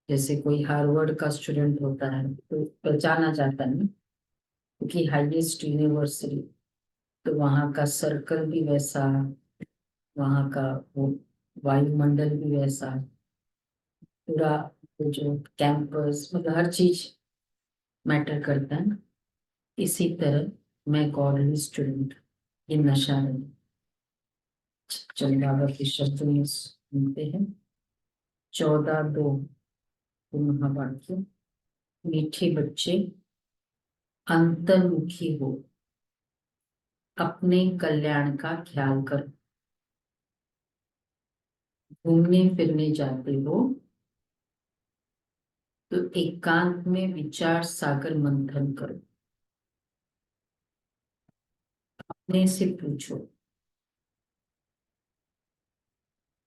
जैसे कोई हार्वर्ड का स्टूडेंट होता है तो पहचाना जाता है ना, क्योंकि हाईएस्ट यूनिवर्सिटी, तो वहाँ का सर्कल भी वैसा, वहाँ का वो वायुमंडल भी वैसा, पूरा वो जो कैंपस, मतलब हर चीज मैटर करता है ना। इसी तरह मैं गॉडली स्टूडेंट, ये नशा है। चल बाबा के शब्द में सुनते हैं। 14:2 महावाक्य। मीठे बच्चे, अंतर्मुखी हो, अपने कल्याण का ख्याल करो। घूमने फिरने जाते हो तो एकांत में विचार सागर मंथन करो। अपने से पूछो,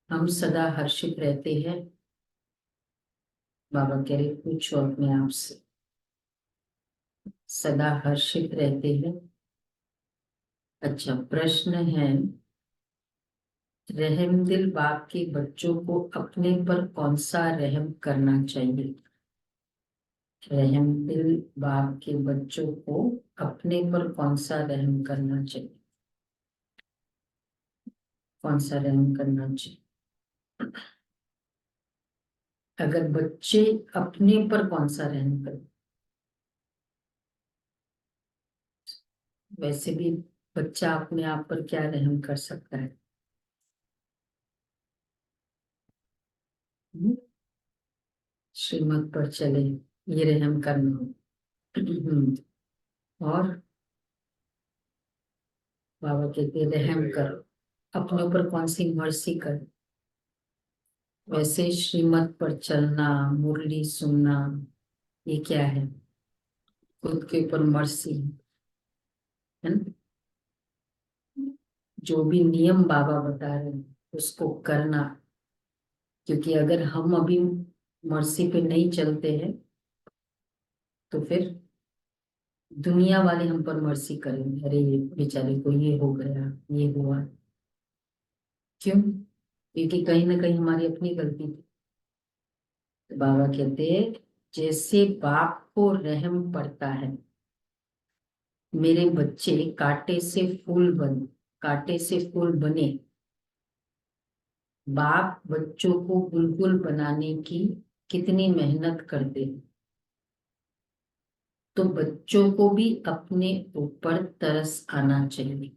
हम सदा हर्षित रहते हैं? बाबा कह रहे पूछो अपने आप से, सदा हर्षित रहते हैं? अच्छा, प्रश्न है, रहमदिल बाप के बच्चों को अपने पर कौन सा रहम करना चाहिए? रहमदिल बाप के बच्चों को अपने पर कौन सा रहम करना चाहिए? कौन सा रहम करना चाहिए? अगर बच्चे अपने पर कौन सा रहम करें? वैसे भी बच्चा अपने आप पर क्या रहम कर सकता है? हम्म? श्रीमत पर चले, ये रहम करना। और बाबा कहते हैं, रहम करो, अपने ऊपर कौन सी मर्सी कर। वैसे श्रीमत पर चलना, मुरली सुनना, ये क्या है? खुद के ऊपर मर्सी है ना। जो भी नियम बाबा बता रहे हैं उसको करना, क्योंकि अगर हम अभी मर्सी पे नहीं चलते हैं तो फिर दुनिया वाले हम पर मर्सी करेंगे, अरे ये बेचारे को ये हो गया, ये हुआ। क्यों? क्योंकि कहीं ना कहीं हमारी अपनी गलती थी। तो बाबा कहते हैं, जैसे बाप को रहम पड़ता है, मेरे बच्चे कांटे से फूल बने, बाप बच्चों को बुलबुल बनाने की कितनी मेहनत करते हैं, तो बच्चों को भी अपने ऊपर तरस आना चाहिए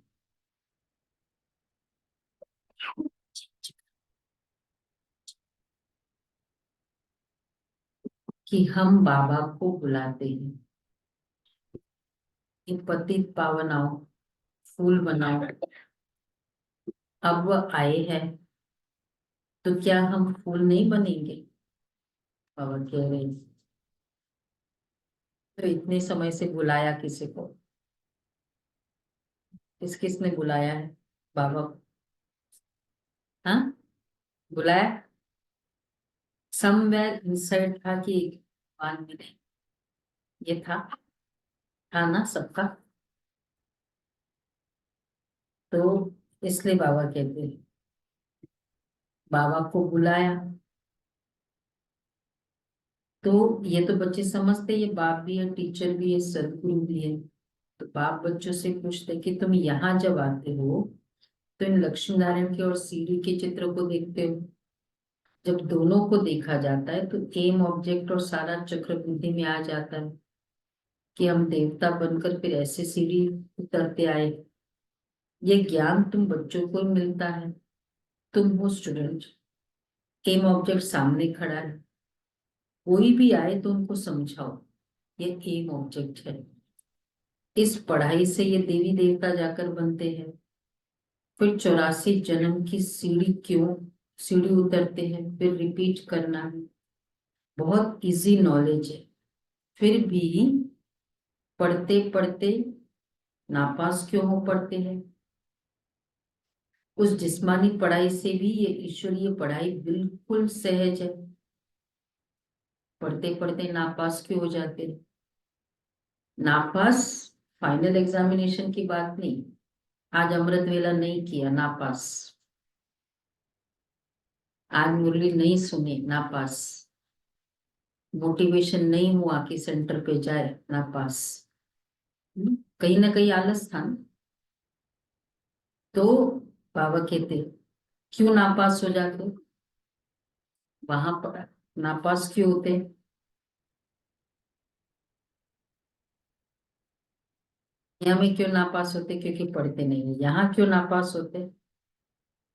कि हम बाबा को बुलाते हैं कि पतित पावन आओ, फूल बनाओ। अब वह आए हैं तो क्या हम फूल नहीं बनेंगे? बाबा कह रहे हैं, तो इतने समय से बुलाया किसी को? किसने बुलाया है बाबा को? हाँ, बुलाया समवेयर इनसाइड था कि भगवान में नहीं? ये था ना सबका। तो इसलिए बाबा कहते हैं, बाबा को बुलाया तो ये तो बच्चे समझते ये बाप भी है, टीचर भी है, सदगुरु भी है। तो बाप बच्चों से पूछते कि तुम यहाँ जब आते हो तो इन लक्ष्मी नारायण के और सीढ़ी के चित्र को देखते हो। जब दोनों को देखा जाता है तो एम ऑब्जेक्ट और सारा चक्र बुद्धि में आ जाता है कि हम देवता बनकर फिर ऐसे सीढ़ी उतरते आए। ये ज्ञान तुम बच्चों को मिलता है, तुम हो स्टूडेंट, एम ऑब्जेक्ट सामने खड़ा है, कोई भी आए तो उनको समझाओ ये एम ऑब्जेक्ट है। इस पढ़ाई से ये देवी देवता जाकर बनते हैं, फिर 84 जन्म की सीढ़ी उतरते हैं, फिर रिपीट करना है। बहुत इजी नॉलेज है, फिर भी पढ़ते पढ़ते नापास क्यों हो पढ़ते हैं? उस जिस्मानी पढ़ाई से भी ये ईश्वरीय पढ़ाई बिल्कुल सहज है। पढ़ते पढ़ते नापास क्यों हो जाते हैं? नापास फाइनल एग्जामिनेशन की बात नहीं, आज अमृत वेला नहीं किया नापास, आज मुरली नहीं सुनी नापास, मोटिवेशन नहीं हुआ कि सेंटर पे जाए ना पास, कहीं ना कहीं आलस था ना। तो बाबा कहते क्यों नापास हो जाते, वहां पर नापास क्यों होते, यहाँ में क्यों नापास होते, क्योंकि पढ़ते नहीं है। यहाँ क्यों नापास होते,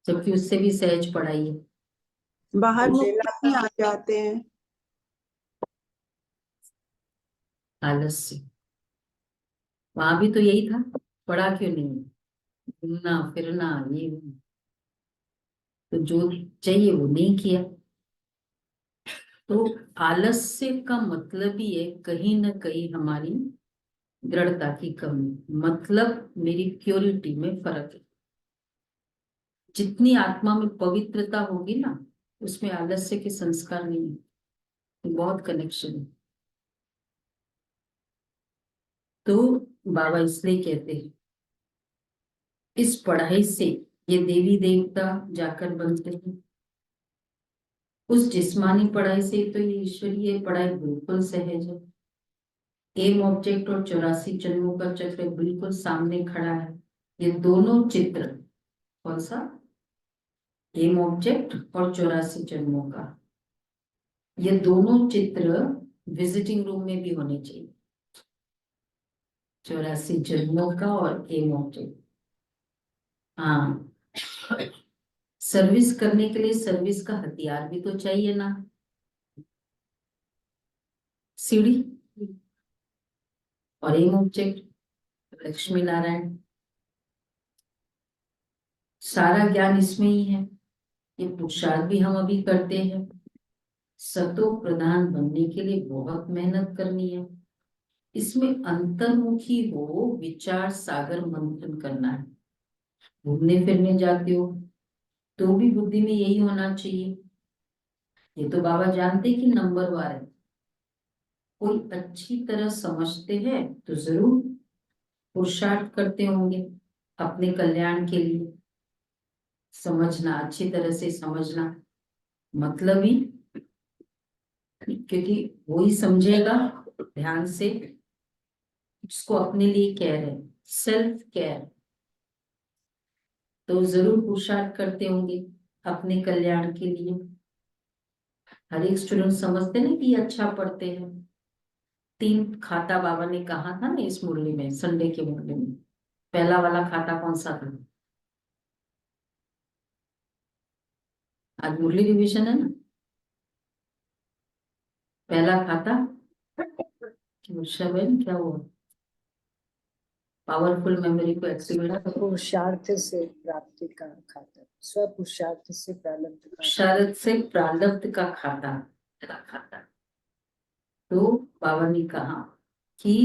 जबकि उससे भी सहज पढ़ाई है। बाहर मुक्ति आ जाते हैं। आलस से, वहां भी तो यही था, पढ़ा क्यों नहीं, घूमना फिरना ये वो। तो जो चाहिए वो नहीं किया। तो आलस्य का मतलब ही है कहीं ना कहीं हमारी दृढ़ता की कमी, मतलब मेरी प्योरिटी में फर्क है। जितनी आत्मा में पवित्रता होगी ना, उसमें आलस्य के संस्कार नहीं है, बहुत कनेक्शन है। तो बाबा इसलिए कहते हैं इस पढ़ाई से ये देवी देवता जाकर बनते हैं, उस जिस्मानी पढ़ाई से तो ये ईश्वरीय पढ़ाई बिल्कुल सहज है। एम ऑब्जेक्ट और 84 जन्मों का चक्र बिल्कुल सामने खड़ा है। ये दोनों चित्र, कौन सा, एम ऑब्जेक्ट और 84 जन्मों का, ये दोनों चित्र विजिटिंग रूम में भी होने चाहिए। 84 जन्मों का और एम ऑब्जेक्ट। हाँ, सर्विस करने के लिए सर्विस का हथियार भी तो चाहिए ना, सीढ़ी और एम ऑब्जेक्ट लक्ष्मी नारायण। सारा ज्ञान इसमें ही है। ये पुरुषार्थ भी हम अभी करते हैं। सतो प्रधान बनने के लिए बहुत मेहनत करनी है। इसमें अंतर्मुखी हो, विचार सागर मंथन करना है। घूमने फिरने जाते हो तो भी बुद्धि में यही होना चाहिए। ये तो बाबा जानते कि नंबरवार है, कोई अच्छी तरह समझते हैं तो जरूर पुरुषार्थ करते होंगे अपने कल्याण के लिए। समझना, अच्छी तरह से समझना, मतलब ही, क्योंकि वो ही समझेगा ध्यान से जिसको अपने लिए कह रहे हैं, सेल्फ केयर। तो जरूर पुरुषार्थ करते होंगे अपने कल्याण के लिए। हर एक स्टूडेंट समझते ना कि अच्छा पढ़ते हैं। 3 खाता बाबा ने कहा था ना इस मुरली में, संडे के मुरली में। पहला वाला खाता कौन सा था, आज मुरली रिविजन है ना। पहला खाता वर्षा बहन क्या हुआ, पावरफुल मेमोरी को एक्टिवेट। पुरुषार्थ से प्राप्ति का खाता, स्व पुरुषार्थ से प्रारब्ध का शरद से प्रारब्ध का खाता, तो बाबा ने कहा कि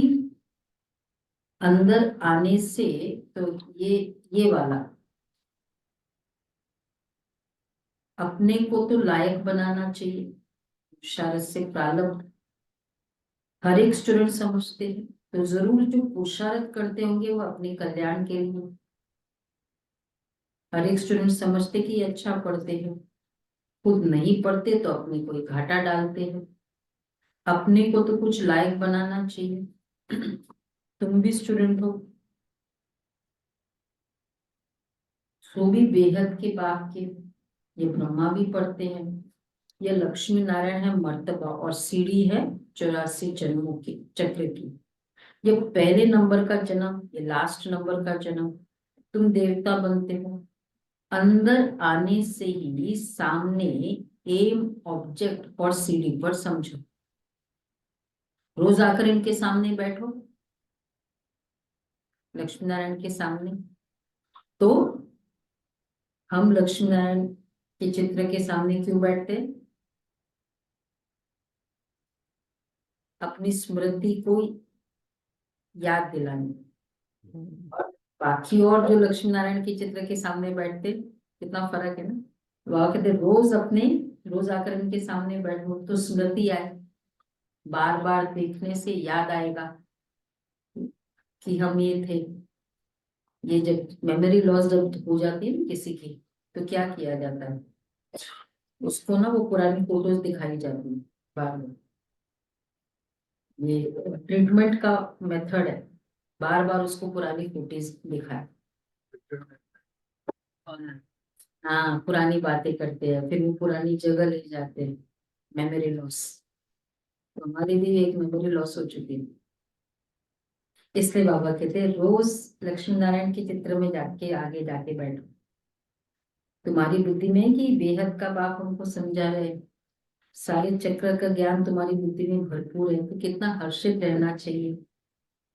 अंदर आने से, तो ये वाला अपने को तो लायक बनाना चाहिए, शरद से प्रारब्ध हर एक स्टूडेंट समझते हैं। तो जरूर जो पुरुषार्थ करते होंगे वो अपने कल्याण के लिए। हर एक स्टूडेंट समझते कि ये अच्छा पढ़ते हैं, खुद नहीं पढ़ते तो अपने को ही घाटा डालते हैं। अपने को तो कुछ लायक बनाना चाहिए। तुम भी स्टूडेंट हो, सो भी बेहद के बाप के, ये ब्रह्मा भी पढ़ते हैं। ये लक्ष्मी नारायण है मर्तबा, और सीढ़ी है 84 जन्मों की चक्र की। ये पहले नंबर का जन्म, ये लास्ट नंबर का जन्म। तुम देवता बनते हो, अंदर आने से ही सामने एम ऑब्जेक्ट और सीढ़ी पर समझो। रोज आकर इनके सामने बैठो, लक्ष्मी नारायण के सामने। तो हम लक्ष्मी नारायण के चित्र के सामने क्यों बैठते, अपनी स्मृति को याद दिलाने। और बाकी और जो लक्ष्मी नारायण के चित्र के सामने बैठते, कितना फर्क है ना। बाबा कहते रोज आकर इनके सामने बैठो तो स्मृति आए, बार बार देखने से याद आएगा कि हम ये थे। ये जब मेमोरी लॉस जब हो जाती है ना किसी की, तो क्या किया जाता है, उसको ना वो पुरानी फोटोज दिखाई जाती है बार बार। ये ट्रीटमेंट का मेथड है, बार बार उसको पुरानी फुटेज दिखाए। हाँ, पुरानी बातें करते हैं, फिर वो पुरानी जगह ले जाते हैं। Memory loss. तो हमारी भी एक मेमोरी लॉस हो चुकी है। इसलिए बाबा कहते हैं रोज लक्ष्मी नारायण के चित्र में जाके आगे जाके बैठो। तुम्हारी बुद्धि में है कि बेहद का बाप हमको समझा रहे हैं, सारे चक्र का ज्ञान तुम्हारी बुद्धि में भरपूर है, तो कितना हर्षित रहना चाहिए।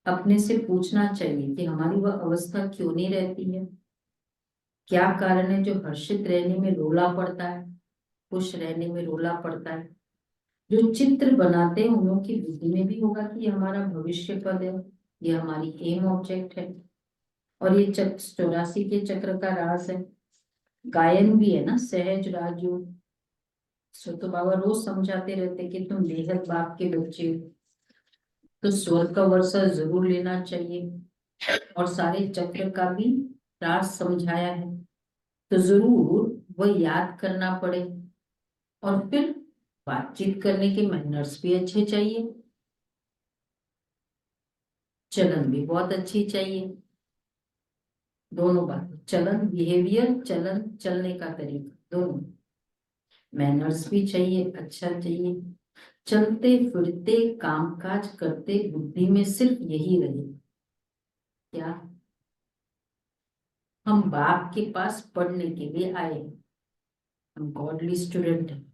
अपने से पूछना चाहिए कि हमारी वह अवस्था क्यों नहीं रहती है, क्या कारण है जो हर्षित रहने में रोला पड़ता है, खुश रहने में रोला पड़ता है। जो चित्र बनाते हैं उन लोगों की बुद्धि में भी होगा कि ये हमारा भविष्य पद है, ये हमारी एम ऑब्जेक्ट है। और ये 84 के चक्र का राज है। गायन भी है ना, सहज राजू। सो तो बाबा रोज समझाते रहते कि तुम बेहद बाप के बच्चे हो, तो स्वर्ग का वर्षा जरूर लेना चाहिए। और सारे चक्र का भी राज समझाया है, तो जरूर वह याद करना पड़े। और फिर बातचीत करने के मैनर्स भी अच्छे चाहिए, चलन भी बहुत अच्छी चाहिए। दोनों बात, चलन बिहेवियर, चलन चलने का तरीका, दोनों। मैनर्स भी चाहिए, अच्छा चाहिए। चलते फिरते कामकाज करते बुद्धि में सिर्फ यही रहे, क्या हम बाप के पास पढ़ने के लिए आए हैं, हम गॉडली स्टूडेंट हैं।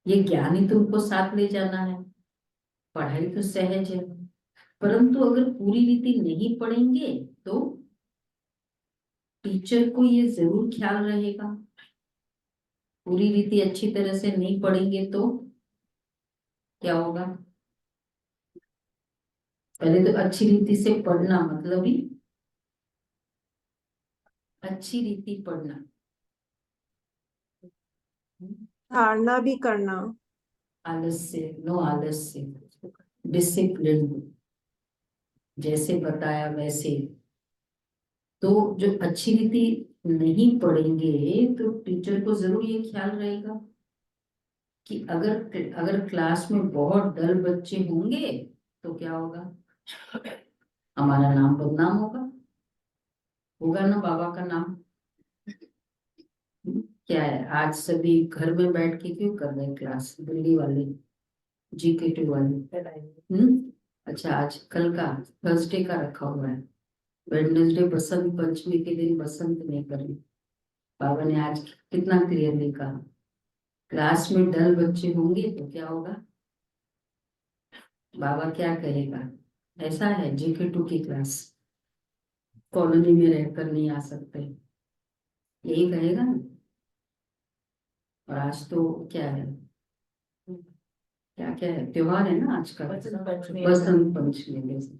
ये ज्ञान ही तुमको साथ ले जाना है। पढ़ाई तो सहज है, परंतु अगर पूरी रीति नहीं पढ़ेंगे तो टीचर को ये जरूर ख्याल रहेगा। पूरी रीति अच्छी तरह से नहीं पढ़ेंगे तो क्या होगा। पहले तो अच्छी रीति से पढ़ना मतलब ही अच्छी रीति पढ़ना, धारणा भी करना। आलस्य, नो आलस्य, डिसिप्लिन, जैसे बताया वैसे। तो जो अच्छी रीति नहीं पढ़ेंगे तो टीचर को जरूर ये ख्याल रहेगा कि अगर अगर क्लास में बहुत डल बच्चे होंगे तो क्या होगा, हमारा नाम बदनाम होगा। होगा ना बाबा का नाम। क्या है, आज सभी घर में बैठ के क्यों कर रहे हैं क्लास, दिल्ली वाले, GK2 वाले। अच्छा, आज कल का थर्सडे का रखा हुआ है, वेडनेसडे बसंत पंचमी के दिन बसंत नहीं करें। बाबा ने आज कितना क्लियरली कहा, क्लास में डल बच्चे होंगे तो क्या होगा, बाबा क्या कहेगा। ऐसा है, GK2 की क्लास, कॉलोनी में रहकर नहीं आ सकते, यही कहेगा ना। और आज तो क्या है, क्या क्या है, त्योहार है ना आज का, बसंत पंचमी जैसे।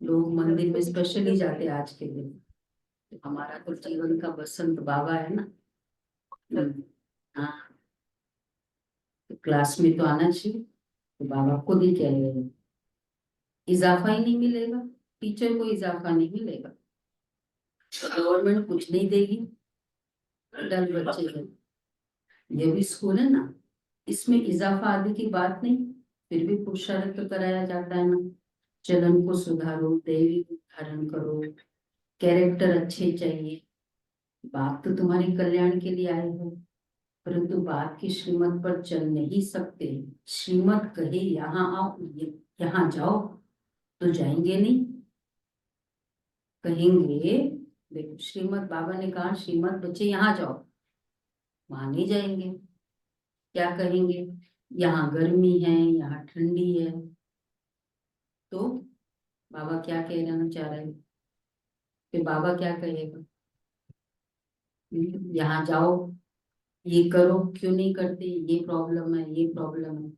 लोग मंदिर में स्पेशली जाते हैं आज के दिन। हमारा तो जीवन का बसंत बाबा है ना। हाँ, तो क्लास में तो आना चाहिए। तो बाबा खुद ही कह रहे हैं, इजाफा ही नहीं मिलेगा, टीचर को इजाफा नहीं मिलेगा, गवर्नमेंट कुछ नहीं देगी, डल बच्चे हैं। ये भी स्कूल है ना, इसमें इजाफा आदि की बात नहीं, फिर भी पुरुषार्थ तो कराया जाता है ना। चलन को सुधारो, दैवी रूप धारण करो, कैरेक्टर अच्छे चाहिए। बाप तो तुम्हारे कल्याण के लिए आए हो, परंतु बाप की श्रीमत पर चल नहीं सकते। श्रीमत कहे यहाँ आओ, यहाँ जाओ, तो जाएंगे नहीं। कहेंगे, देखो श्रीमत बाबा ने कहा, श्रीमत बच्चे यहाँ जाओ, वहां नहीं जाएंगे। क्या कहेंगे, यहाँ गर्मी है, यहाँ ठंडी है। तो बाबा क्या कहना चाह रहे हैं, फिर बाबा क्या कहेगा, यहाँ जाओ, ये करो, क्यों नहीं करते, ये प्रॉब्लम है, ये प्रॉब्लम है।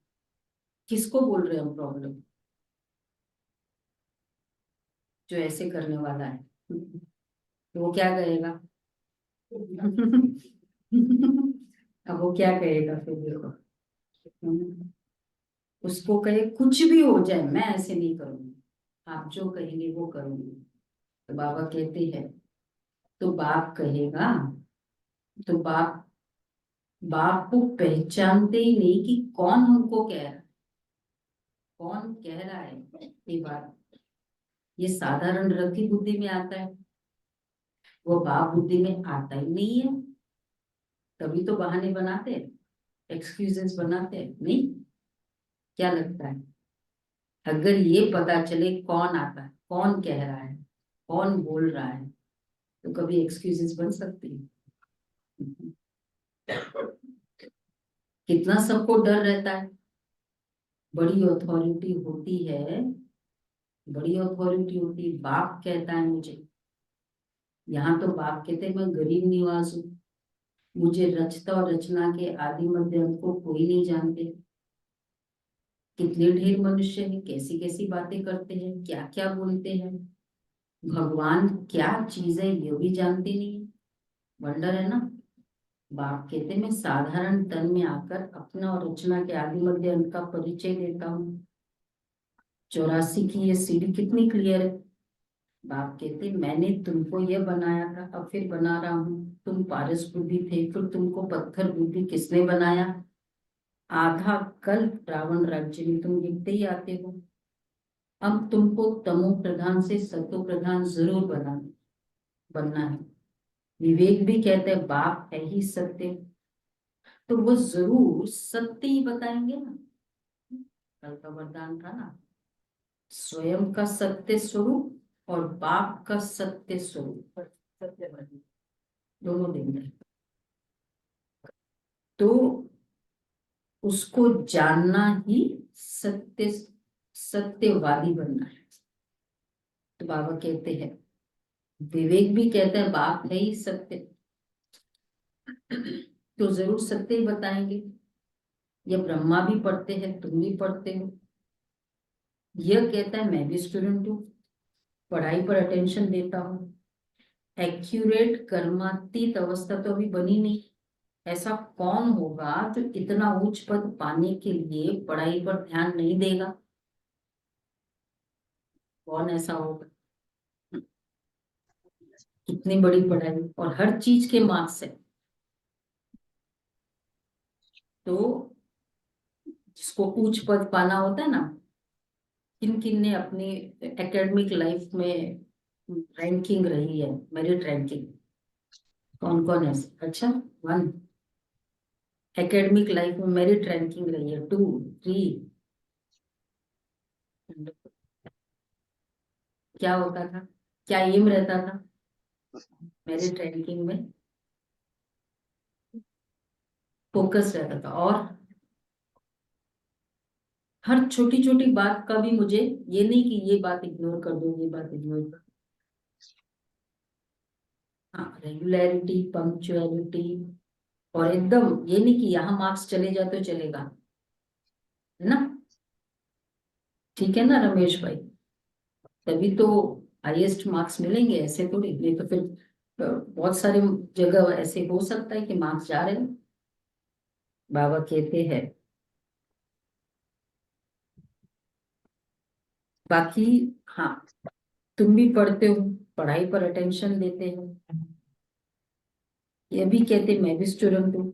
किसको बोल रहे हैं हम प्रॉब्लम, जो ऐसे करने वाला है। तो वो क्या कहेगा। अब वो क्या कहेगा फिर, देखो। उसको कहे कुछ भी हो जाए मैं ऐसे नहीं करूंगी, आप जो कहेंगे वो करूंगी। तो बाबा कहते हैं, तो बाप कहेगा, तो बाप बाप को पहचानते ही नहीं कि कौन हमको कह रहा है। कौन कह रहा है ये बात, ये साधारण रति बुद्धि में आता है, वो भाव बुद्धि में आता ही नहीं है। तभी तो बहाने बनाते हैं, एक्सक्यूजेस बनाते हैं, नहीं? क्या लगता है? अगर ये पता चले कौन आता है, कौन कह रहा है, कौन बोल रहा है, तो कभी एक्सक्यूजेस बन सकती है? कितना सबको डर रहता है। बड़ी अथॉरिटी होती है, बड़ी अथॉरिटी होती है, बाप कहता है मुझे। यहाँ तो बाप कहते हैं मैं गरीब निवास हूँ, मुझे रचता और रचना के आदि मध्य अंत को कोई नहीं जानते। कितने ढेर मनुष्य हैं, कैसी कैसी बातें करते हैं, क्या क्या बोलते हैं। भगवान क्या चीज है ये भी जानते नहीं है। वंडर है ना। बाप कहते मैं साधारण तन में आकर अपना और रचना के आदि मध्य अंत का परिचय देता हूँ। 84 की ये सीढ़ी कितनी क्लियर है। बाप कहते मैंने तुमको ये बनाया था, अब फिर बना रहा हूँ। तुम पारस बुद्धि थे, फिर तुमको पत्थर बुद्धि किसने बनाया? आधा कल रावण राज्य में तुम गिरते ही आते हो। अब तुमको तमो प्रधान से सतो प्रधान जरूर बनना है। विवेक भी कहते हैं बाप है ही सत्य, तो वो जरूर सत्य ही बताएंगे ना। कल का वरदान था ना, स्वयं का सत्य स्वरूप और बाप का सत्य स्वरूप, सत्यवादी दोनों देंगे। तो उसको जानना ही सत्य, सत्यवादी बनना है। तो बाबा कहते हैं, विवेक भी कहता है बाप है ही सत्य, तो जरूर सत्य ही बताएंगे। ये ब्रह्मा भी पढ़ते हैं, तुम भी पढ़ते हो। यह कहता है मैं भी स्टूडेंट हूँ, पढ़ाई पर अटेंशन देता हूँ। एक्यूरेट कर्मातीत अवस्था तो अभी बनी नहीं। ऐसा कौन होगा जो इतना उच्च पद पाने के लिए पढ़ाई पर ध्यान नहीं देगा? कौन ऐसा होगा? कितनी बड़ी पढ़ाई और हर चीज के मार्क्स है। तो जिसको उच्च पद पाना होता है ना, किन किन ने अपनी एकेडमिक लाइफ में रैंकिंग रही है, मेरिट रैंकिंग, कौन कौन है? अच्छा, 1 एकेडमिक लाइफ में मेरिट रैंकिंग रही है, 2, 3। क्या होता था, क्या एम रहता था मेरिट रैंकिंग में? फोकस रहता था। और हर छोटी छोटी बात का भी मुझे ये नहीं कि ये बात इग्नोर कर दो, ये बात इग्नोर कर। हाँ, रेगुलरिटी, पंक्चुअलिटी, और एकदम ये नहीं कि यहाँ मार्क्स चले जाए तो चलेगा, है ना? ठीक है ना रमेश भाई? तभी तो हाईएस्ट मार्क्स मिलेंगे, ऐसे थोड़ी, नहीं तो फिर बहुत सारे जगह ऐसे हो सकता है कि मार्क्स जा रहे हैं। बाबा कहते हैं बाकी, हाँ, तुम भी पढ़ते हो, पढ़ाई पर अटेंशन देते हो। ये भी कहते मैं भी स्टूडेंट हूँ।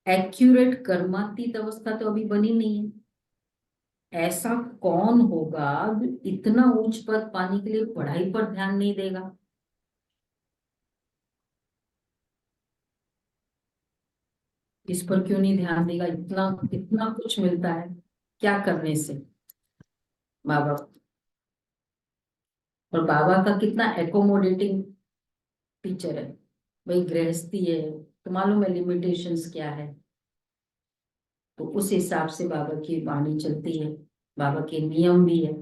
एक्यूरेट कर्मातीत अवस्था तो अभी बनी नहीं है। ऐसा कौन होगा जो इतना उच्च पद पाने के लिए पढ़ाई पर ध्यान नहीं देगा? इस पर क्यों नहीं ध्यान देगा? इतना इतना कुछ मिलता है क्या करने से? बाबा, और बाबा का कितना एकोमोडेटिंग टीचर है। भाई गृहस्थी है तो मालूम है लिमिटेशंस क्या है, तो उस हिसाब से बाबा की वाणी चलती है, बाबा के नियम भी है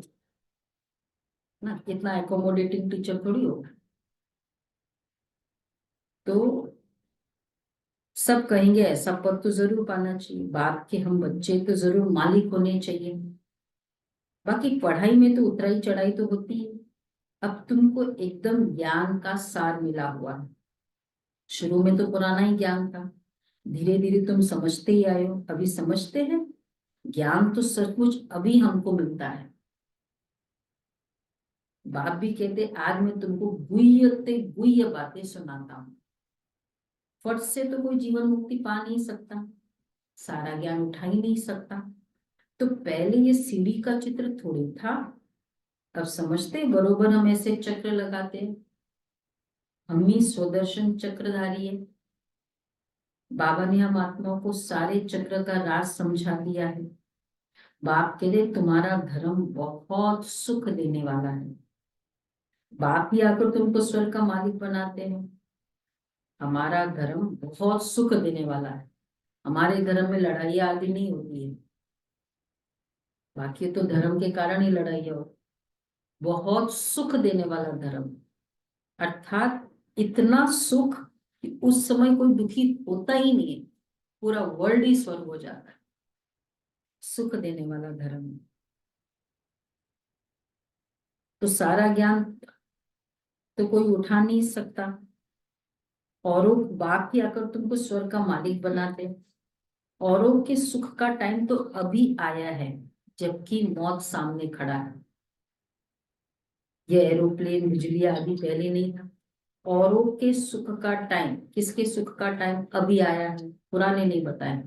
ना। कितना एकोमोडेटिंग टीचर थोड़ी होगा। तो सब कहेंगे ऐसा पद तो जरूर पाना चाहिए, बाप के हम बच्चे तो जरूर मालिक होने चाहिए। बाकी पढ़ाई में तो उतराई चढ़ाई तो होती है। अब तुमको एकदम ज्ञान का सार मिला हुआ है। शुरू में तो पुराना ही ज्ञान था, धीरे धीरे तुम समझते ही आए हो। अभी समझते हैं, ज्ञान तो सचमुच अभी हमको मिलता है। बाप भी कहते आज मैं तुमको गुह्यते गुह्य बातें सुनाता हूँ। फट से तो कोई जीवन मुक्ति पा नहीं सकता, सारा ज्ञान उठा ही नहीं सकता। तो पहले ये सीढ़ी का चित्र थोड़ी था। अब समझते बरोबर हम ऐसे चक्र लगाते हैं। हम ही स्वदर्शन चक्रधारी है। बाबा ने हम आत्माओं को सारे चक्र का राज समझा दिया है। बाप कह रहे तुम्हारा धर्म बहुत सुख देने वाला है। बाप ही आकर तुमको स्वर्ग का मालिक बनाते हैं। हमारा धर्म बहुत सुख देने वाला है। हमारे धर्म में लड़ाई आदि नहीं होती है। बाकी तो धर्म के कारण ही लड़ाई हो। बहुत सुख देने वाला धर्म, अर्थात इतना सुख कि उस समय कोई दुखी होता ही नहीं है। पूरा वर्ल्ड ही स्वर्ग हो जाता है। सुख देने वाला धर्म। तो सारा ज्ञान तो कोई उठा नहीं सकता। औरों बाप ही आकर तुमको स्वर्ग का मालिक बनाते हैं। औरों के सुख का टाइम तो अभी आया है, जबकि मौत सामने खड़ा है। ये एरोप्लेन बिजली आदि पहले नहीं था। औरों के सुख का टाइम, किसके सुख का टाइम अभी आया है, पुराने नहीं बताए।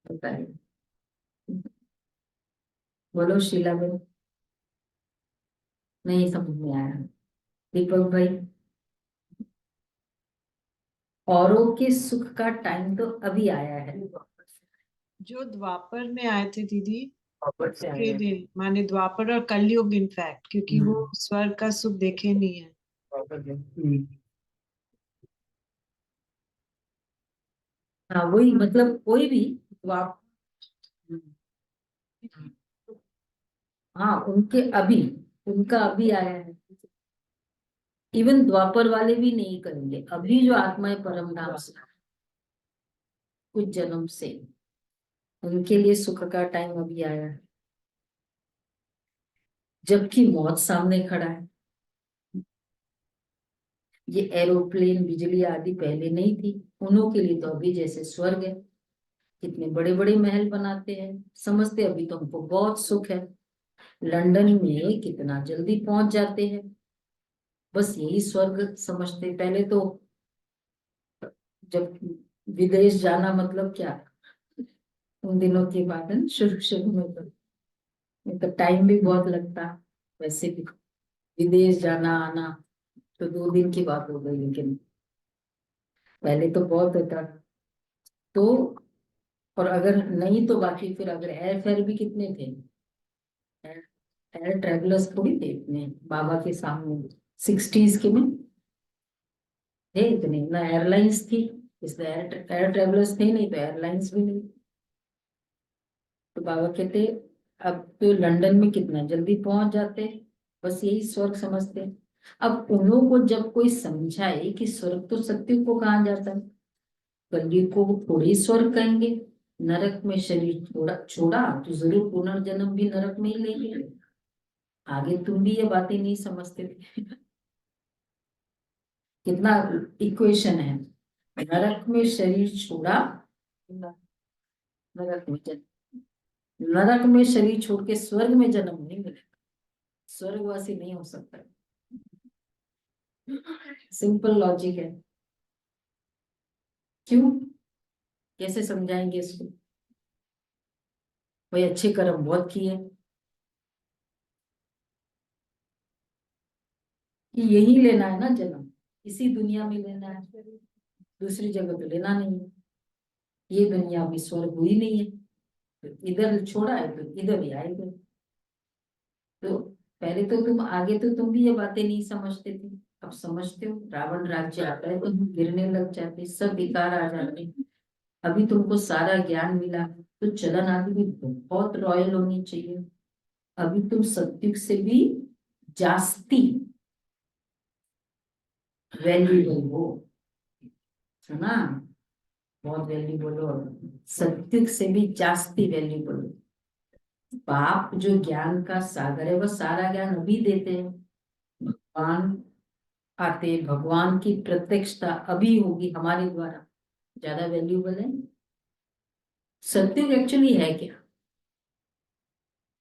बताए बोलो शीला बहन। नहीं समझ में आया। दीपक भाई, औरों के सुख का टाइम तो अभी आया है। जो द्वापर में आए थे दीदी, वापस से आया के है। दिन माने द्वापर और कलयुग इनफैक्ट, क्योंकि वो स्वर्ग का सुख देखे नहीं है। वापस से। हाँ वही मतलब कोई भी वाप हाँ उनके अभी, उनका अभी आया है। इवन द्वापर वाले भी नहीं करेंगे। अभी जो आत्माएं परम धाम से कुछ जन्म से, उनके लिए सुख का टाइम अभी आया है, जबकि मौत सामने खड़ा है। ये एरोप्लेन बिजली आदि पहले नहीं थी। उन्हों के लिए तो अभी जैसे स्वर्ग है। कितने बड़े बड़े महल बनाते हैं, समझते अभी तो हमको बहुत सुख है। लंदन में कितना जल्दी पहुंच जाते हैं। बस यही स्वर्ग समझते। पहले तो जब विदेश जाना मतलब क्या, उन दिनों की बात है ना, शुरू शुरू में तो ये तो टाइम भी बहुत लगता। वैसे भी विदेश जाना आना तो 2 दिन की बात हो गई, लेकिन पहले तो बहुत होता। तो और अगर नहीं तो बाकी फिर अगर एयर फेयर भी कितने थे। एयर एयर ट्रेवलर्स थोड़ी थे इतने बाबा के सामने। 60s के में थे इतने ना, एयरलाइंस थी इसलिए एयर ट्रेवलर्स थे नहीं, तो एयरलाइंस भी नहीं। तो बाबा कहते अब तो लंदन में कितना जल्दी पहुंच जाते। बस यही स्वर्ग समझते। अब उन्हों को जब कोई समझाए कि स्वर्ग तो सत्य को कहा जाता है, कलयुग को वो थोड़ी स्वर्ग कहेंगे। नरक में शरीर छोड़ा छोड़ा तो जरूर पुनर्जन्म भी नरक में ही लेंगे। आगे तुम भी ये बातें नहीं समझते थे। कितना इक्वेशन है। नरक में शरीर छोड़ा, नरक में नरक में शरीर छोड़ के स्वर्ग में जन्म नहीं मिलेगा। स्वर्गवासी नहीं हो सकता। सिंपल लॉजिक है। क्यों, कैसे समझाएंगे इसको। भाई अच्छे कर्म बहुत किए कि यही लेना है ना जन्म, इसी दुनिया में लेना है, दूसरी जगह तो लेना नहीं है। ये दुनिया भी स्वर्ग हुई नहीं है, तो इधर छोड़ा है तो इधर ही आएगा। तो पहले तो तुम आगे तो तुम भी ये बातें नहीं समझते थे। अब समझते हो। रावण राज्य आता है तो तुम गिरने लग जाते, सब बेकार आ जाते। अभी तुमको सारा ज्ञान मिला तो चलन आदि भी बहुत रॉयल होनी चाहिए। अभी तुम सत्युग से भी जास्ती वैल्यूएबल हो। सुना, बहुत वैल्यूएबल हो। सत्युग से भी जास्ती वैल्यूएबल हो। बाप जो ज्ञान का सागर है वह सारा ज्ञान अभी देते हैं। भगवान आते, भगवान की प्रत्यक्षता अभी होगी हमारे द्वारा, ज्यादा वैल्यूएबल है। सत्युग एक्चुअली है क्या,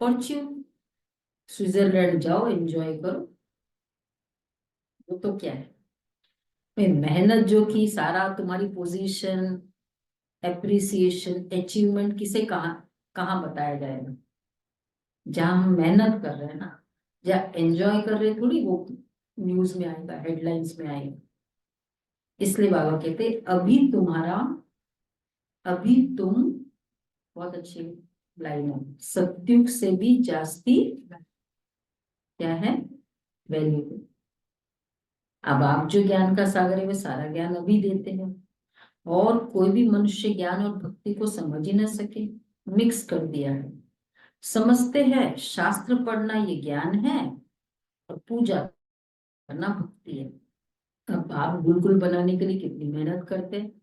फॉर्च्यून। स्विट्जरलैंड जाओ एंजॉय करो, वो तो क्या है। मेहनत जो की सारा तुम्हारी पोजीशन एप्रिसिएशन, अचीवमेंट किसे कहाँ कहाँ बताया जाएगा? जहाँ हम मेहनत कर रहे हैं ना, जहाँ एंजॉय कर रहे हैं, थोड़ी वो न्यूज में आएगा, हेडलाइंस में आएगा। इसलिए बाबा कहते अभी तुम बहुत अच्छी लाइन है, सत्युग से भी जास्ती क्या है, वैल्यू। अब आप जो ज्ञान का सागर है वे सारा ज्ञान अभी देते हैं, और कोई भी मनुष्य ज्ञान और भक्ति को समझ ही ना सके, मिक्स कर दिया है। समझते हैं शास्त्र पढ़ना ये ज्ञान है और पूजा करना भक्ति है। अब आप गुरुकुल बनाने के लिए कितनी मेहनत करते हैं,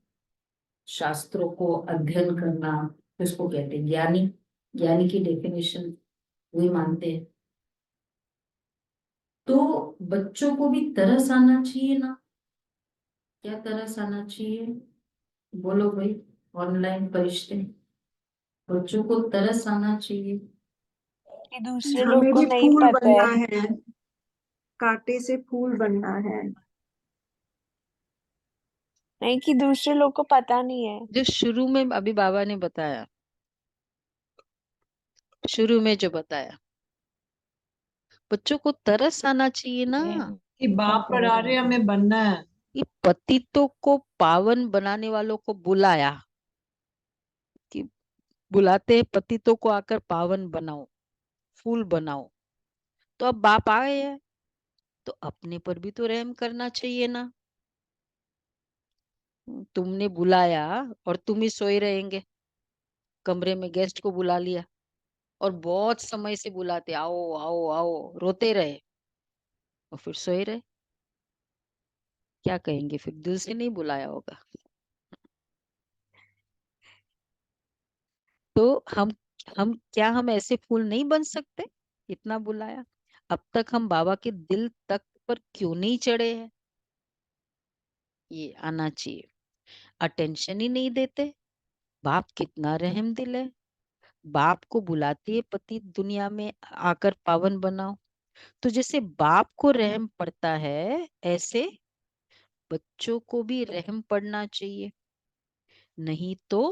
शास्त्रों को अध्ययन करना, तो इसको कहते हैं ज्ञानी। ज्ञानी की डेफिनेशन वही मानते हैं। तो बच्चों को भी तरस आना चाहिए ना। क्या तरस आना चाहिए, बोलो भाई, ऑनलाइन फरिश्ते, बच्चों को तरस आना चाहिए। कि दूसरे लोग हमें को भी नहीं फूल पता बनना है। है, कांटे से फूल बनना है। नहीं, कि दूसरे लोग को पता नहीं है। जो शुरू में अभी बाबा ने बताया, शुरू में जो बताया, बच्चों को तरस आना चाहिए ना। कि बाप पर आर्य हमें बनना है। ये पतितों को पावन बनाने वालों को बुलाया, कि बुलाते हैं पतितों को आकर पावन बनाओ, फूल बनाओ। तो अब बाप आए हैं तो अपने पर भी तो रहम करना चाहिए ना। तुमने बुलाया और तुम ही सोए रहेंगे, कमरे में गेस्ट को बुला लिया और बहुत समय से बुलाते आओ आओ आओ, रोते रहे और फिर सोए रहे, क्या कहेंगे फिर? दिल से नहीं बुलाया होगा। तो हम ऐसे फूल नहीं बन सकते? इतना बुलाया, अब तक हम बाबा के दिल तक पर क्यों नहीं चढ़े हैं? ये आना चाहिए। अटेंशन ही नहीं देते। बाप कितना रहम दिल है, बाप को बुलाती है पति दुनिया में आकर पावन बनाओ। तो जैसे बाप को रहम पड़ता है, ऐसे बच्चों को भी रहम पड़ना चाहिए। नहीं तो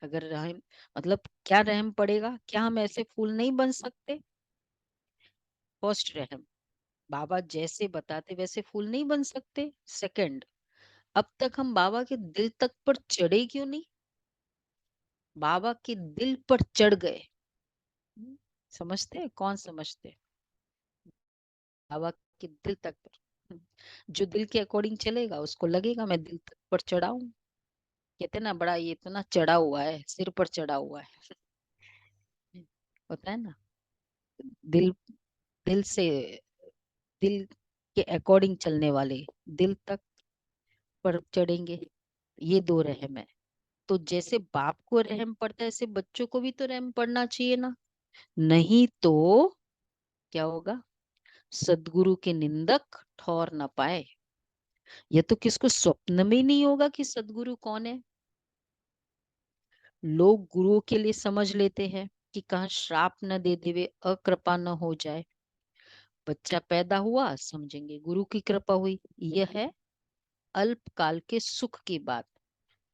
अगर रहम, मतलब क्या रहम पड़ेगा? क्या हम ऐसे फूल नहीं बन सकते? फर्स्ट रहम, बाबा जैसे बताते वैसे फूल नहीं बन सकते। सेकंड, अब तक हम बाबा के दिल तक पर चढ़े क्यों नहीं? बाबा के दिल पर चढ़ गए। समझते हैं? कौन समझते हैं? बाबा के दिल तक पर, जो दिल के अकॉर्डिंग चलेगा उसको लगेगा मैं दिल तक पर चढ़ा हूँ। कहते ना, बड़ा ये इतना चढ़ा हुआ है, सिर पर चढ़ा हुआ है। होता है ना, दिल, दिल से, दिल के अकॉर्डिंग चलने वाले दिल तक पर चढ़ेंगे। ये दो रहम है। तो जैसे बाप को रहम पड़ता है, ऐसे बच्चों को भी तो रहम पड़ना चाहिए ना। नहीं तो क्या होगा? सदगुरु के निंदक ठौर न पाए। ये तो किसको स्वप्न में ही नहीं होगा कि सदगुरु कौन है। लोग गुरुओं के लिए समझ लेते हैं कि कहाँ श्राप न दे देवे, अकृपा न हो जाए। बच्चा पैदा हुआ, समझेंगे गुरु की कृपा हुई। यह है अल्पकाल के सुख की बात।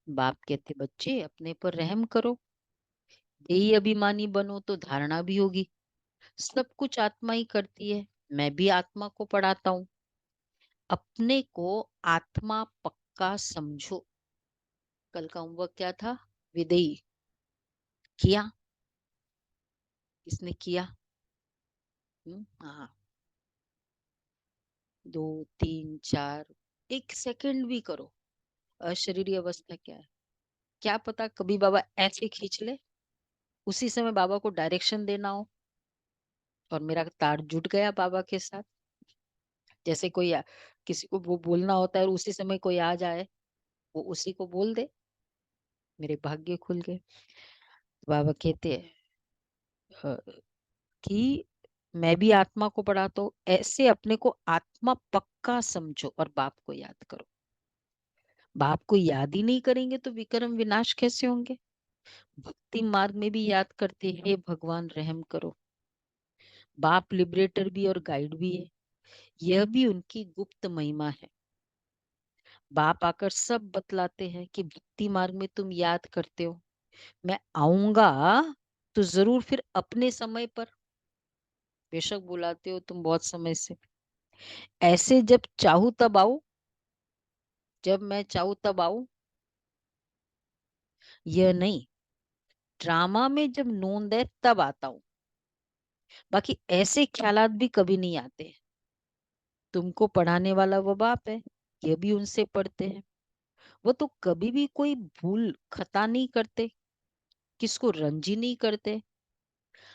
बाप कहते बच्चे अपने पर रहम करो, यही अभिमानी बनो तो धारणा भी होगी। सब कुछ आत्मा ही करती है, मैं भी आत्मा को पढ़ाता हूँ। अपने को आत्मा पक्का समझो। कल का होमवर्क क्या था? विदेही किया? किसने किया? हाँ, 2 3 4, 1 सेकंड भी करो। अशरीरी अवस्था क्या है? क्या पता कभी बाबा ऐसे खींच ले, उसी समय बाबा को डायरेक्शन देना हो और मेरा तार जुट गया बाबा के साथ। जैसे कोई किसी को वो बोलना होता है और उसी समय कोई आ जाए, वो उसी को बोल दे, मेरे भाग्य खुल गए। बाबा कहते हैं कि मैं भी आत्मा को पढ़ाता हूँ, ऐसे अपने को आत्मा पक्का समझो और बाप को याद करो। बाप को याद ही नहीं करेंगे तो विक्रम विनाश कैसे होंगे? भक्ति मार्ग में भी याद करते हैं, हे भगवान रहम करो। बाप लिबरेटर भी और गाइड भी है, यह भी उनकी गुप्त महिमा है। बाप आकर सब बतलाते हैं कि भक्ति मार्ग में तुम याद करते हो, मैं आऊंगा तो जरूर फिर अपने समय पर, बेशक बुलाते हो तुम बहुत समय से, ऐसे जब चाहूं तब आऊं, जब मैं चाहूं तब आऊं, यह नहीं, ड्रामा में जब नोंद है तब आता हूं, बाकी ऐसे ख्यालात भी कभी नहीं आते। तुमको पढ़ाने वाला वो बाप है, ये भी उनसे पढ़ते हैं, वो तो कभी भी कोई भूल खता नहीं करते, किसको रंजी नहीं करते।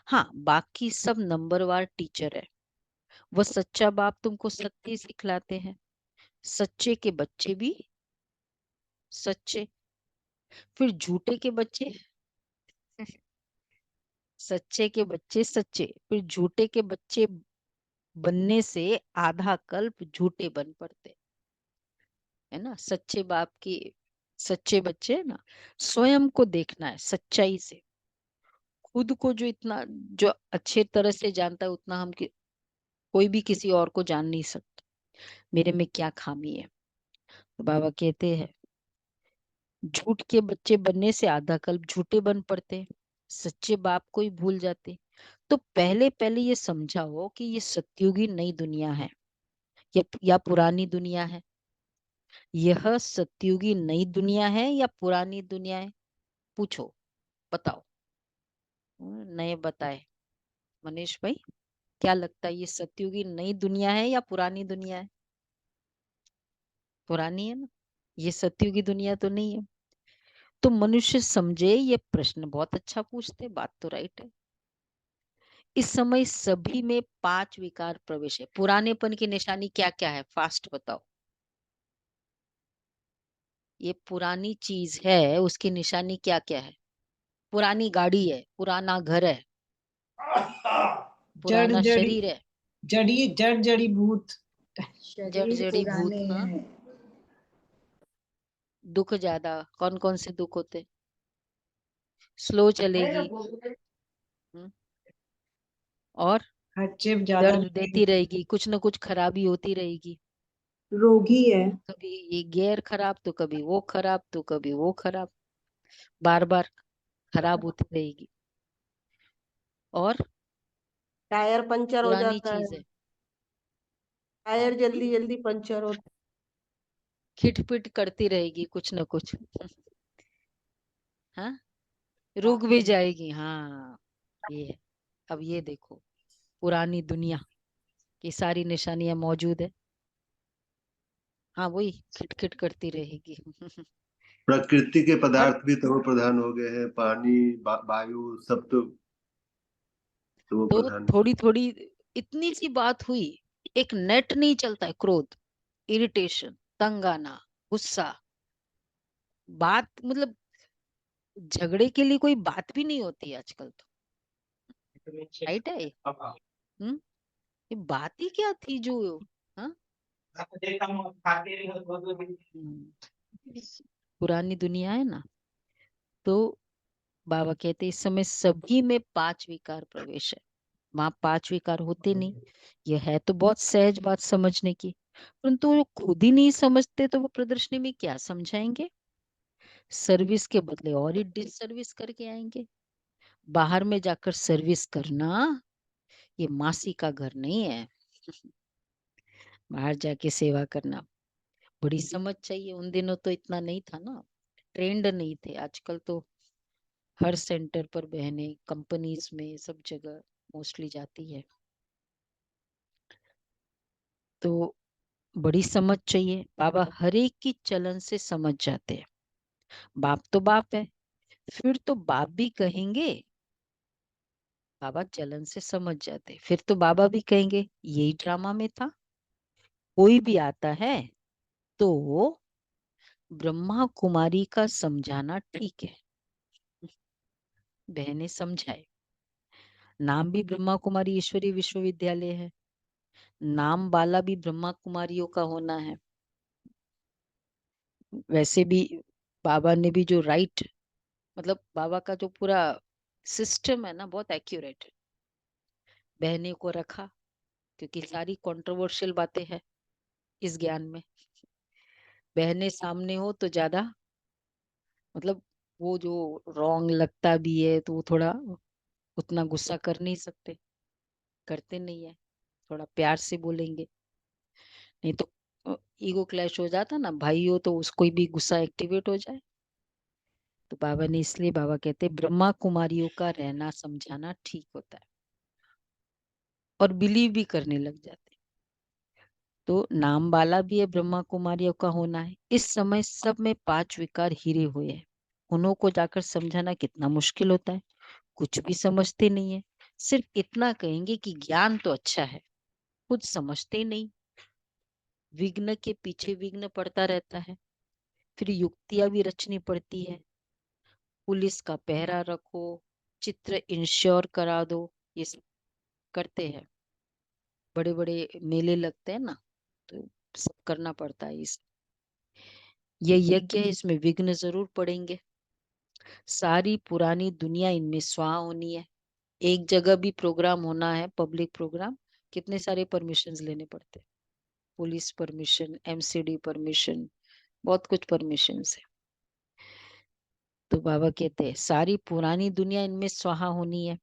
हाँ, बाकी सब नंबरवार टीचर है। वो सच्चा बाप तुमको सत्य सिखलाते हैं, सच्चे के बच्चे भी सच्चे, फिर झूठे के बच्चे सच्चे के बच्चे सच्चे, फिर झूठे के बच्चे बनने से आधा कल्प झूठे बन पड़ते, है ना। सच्चे बाप की सच्चे बच्चे है ना, स्वयं को देखना है सच्चाई से, खुद को जो इतना जो अच्छे तरह से जानता है उतना कोई भी किसी और को जान नहीं सकता, मेरे में क्या खामी है। तो बाबा कहते हैं झूठ के बच्चे बनने से आधा कल्प झूठे बन पड़ते, सच्चे बाप को ही भूल जाते। तो पहले पहले ये समझाओ कि ये सतयुगी नई दुनिया है या पुरानी दुनिया है। यह सतयुगी नई दुनिया है या पुरानी दुनिया है, पूछो, बताओ। नए बताए मनीष भाई, क्या लगता है ये सतयुगी नई दुनिया है या पुरानी दुनिया है? पुरानी है ना, ये सतयुगी दुनिया तो नहीं है। तो मनुष्य समझे, ये प्रश्न बहुत अच्छा पूछते, बात तो राइट है। इस समय सभी में 5 विकार प्रवेश है। पुरानेपन की निशानी क्या क्या है, फास्ट बताओ। ये पुरानी चीज है, उसकी निशानी क्या क्या है? पुरानी गाड़ी है, पुराना घर है, जड़ पुराना जड़ी शरीर है, जड़ जड़ी भूत। जड़ शरीर जड़ी भूत। पुराने हाँ, हैं। दुख ज्यादा, कौन कौन से दुख होते? स्लो चलेगी, हम्म, और हर्षिप ज्यादा दर्द लगेगी। देती रहेगी, कुछ ना कुछ खराबी होती रहेगी, रोगी है। कभी ये गियर खराब तो कभी वो खराब तो कभी वो खराब, बार बार खराब होती रहेगी। और टायर पंचर हो पुरानी जाता चीज है, है, टायर जल्दी जल्दी पंचर होता खिटपिट करती रहेगी कुछ ना कुछ हाँ, रुक भी जाएगी। हाँ, ये है। अब ये देखो, पुरानी दुनिया की सारी निशानियां मौजूद है। हाँ, वही खिटखिट करती रहेगी प्रकृति के और पदार्थ भी तमो प्रधान हो गए हैं, पानी वायु सब तो तमो तो प्रधान। थोड़ी थोड़ी इतनी सी बात हुई, एक नेट नहीं चलता है, क्रोध, इरिटेशन, तंग आना, गुस्सा, बात मतलब झगड़े के लिए कोई बात भी नहीं होती है आजकल तो, राइट है ये? हम्म, ये बात ही क्या थी जो, हाँ, पुरानी दुनिया है ना। तो बाबा कहते इस समय सभी में 5 विकार प्रवेश है। वहां 5 विकार होते नहीं, यह है तो बहुत सहज बात समझने की, परंतु वो खुद ही नहीं समझते तो वो प्रदर्शनी में क्या समझाएंगे? सर्विस के बदले और ही डिसर्विस करके आएंगे। बाहर में जाकर सर्विस करना ये मासी का घर नहीं है बाहर जाके सेवा करना, बड़ी समझ चाहिए। उन दिनों तो इतना नहीं था ना, ट्रेंड नहीं थे। आजकल तो हर सेंटर पर बहनें कंपनीज में सब जगह मोस्टली जाती है, तो बड़ी समझ चाहिए। बाबा हर एक की चलन से समझ जाते हैं। बाप तो बाप है, फिर तो बाप भी कहेंगे, बाबा चलन से समझ जाते, फिर तो बाबा भी कहेंगे यही ड्रामा में था। कोई भी आता है तो ब्रह्मा कुमारी का समझाना ठीक है, बहनें समझाए। नाम भी ब्रह्मा कुमारी ईश्वरी विश्वविद्यालय है, नाम वाला भी ब्रह्मा कुमारियों का होना है। वैसे भी बाबा ने भी जो राइट, मतलब बाबा का जो पूरा सिस्टम है ना, बहुत एक्यूरेट है। बहने को रखा क्योंकि सारी कंट्रोवर्शियल बातें हैं इस ज्ञान में, बहनें सामने हो तो ज्यादा मतलब वो जो रॉन्ग लगता भी है तो वो थोड़ा उतना गुस्सा कर नहीं सकते, करते नहीं है, थोड़ा प्यार से बोलेंगे। नहीं तो ईगो क्लैश हो जाता ना, भाई हो तो उसको भी गुस्सा एक्टिवेट हो जाए। तो बाबा ने इसलिए बाबा कहते हैं ब्रह्मा कुमारियों का रहना समझाना ठीक होता है, और बिलीव भी करने लग जाते हैं। तो नाम वाला भी है ब्रह्मा कुमारियों का होना है। इस समय सब में 5 विकार हिरे हुए हैं, उनको जाकर समझाना कितना मुश्किल होता है, कुछ भी समझते नहीं है। सिर्फ इतना कहेंगे कि ज्ञान तो अच्छा है, खुद समझते नहीं, विघ्न के पीछे विघ्न पड़ता रहता है, फिर युक्तियां भी रचनी पड़ती है, पुलिस का पहरा रखो, चित्र इंश्योर करा दो, ये सब करते हैं। बड़े बड़े मेले लगते हैं ना, तो सब करना पड़ता है। इस ये यज्ञ है, इसमें विघ्न जरूर पड़ेंगे। सारी पुरानी दुनिया इनमें स्वाहा होनी है। एक जगह भी प्रोग्राम होना है, पब्लिक प्रोग्राम, कितने सारे परमिशंस लेने पड़ते हैं, पुलिस परमिशन, एमसीडी परमिशन, बहुत कुछ परमिशंस है। तो बाबा कहते हैं सारी पुरानी दुनिया इनमें स्वाहा होनी है,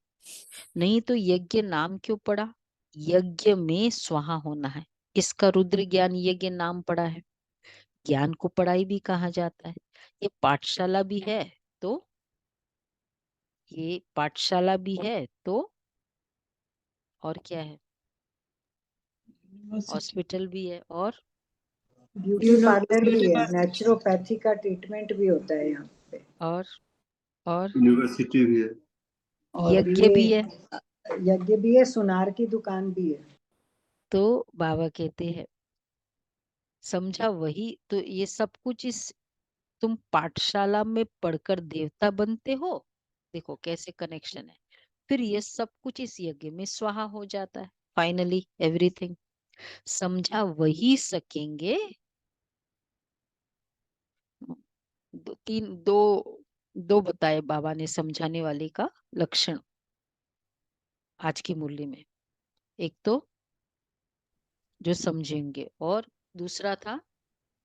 नहीं तो यज्ञ नाम क्यों पड़ा? यज्ञ में स्वाहा होना है, इसका रुद्र ज्ञान यज्ञ नाम पड़ा है। ज्ञान को पढ़ाई भी कहा जाता है, ये पाठशाला भी है, तो ये पाठशाला भी है तो और क्या है, यूनिवर्सिटी। हॉस्पिटल भी है, और ब्यूटी पार्लर भी है, यूनिवर्सिटी। नेचुरोपैथी का ट्रीटमेंट भी होता है यहाँ पे। और और यूनिवर्सिटी भी है। और यज्ञ भी है। यज्ञ भी है, सुनार की दुकान भी है। तो बाबा कहते हैं समझा वही तो, ये सब कुछ इस तुम पाठशाला में पढ़कर देवता बनते हो, देखो कैसे कनेक्शन है। फिर ये सब कुछ इस यज्ञ में स्वाहा हो जाता है, फाइनली एवरीथिंग। समझा वही सकेंगे, दो बताए बाबा ने समझाने वाले का लक्षण आज की मुरली में। एक तो जो समझेंगे, और दूसरा था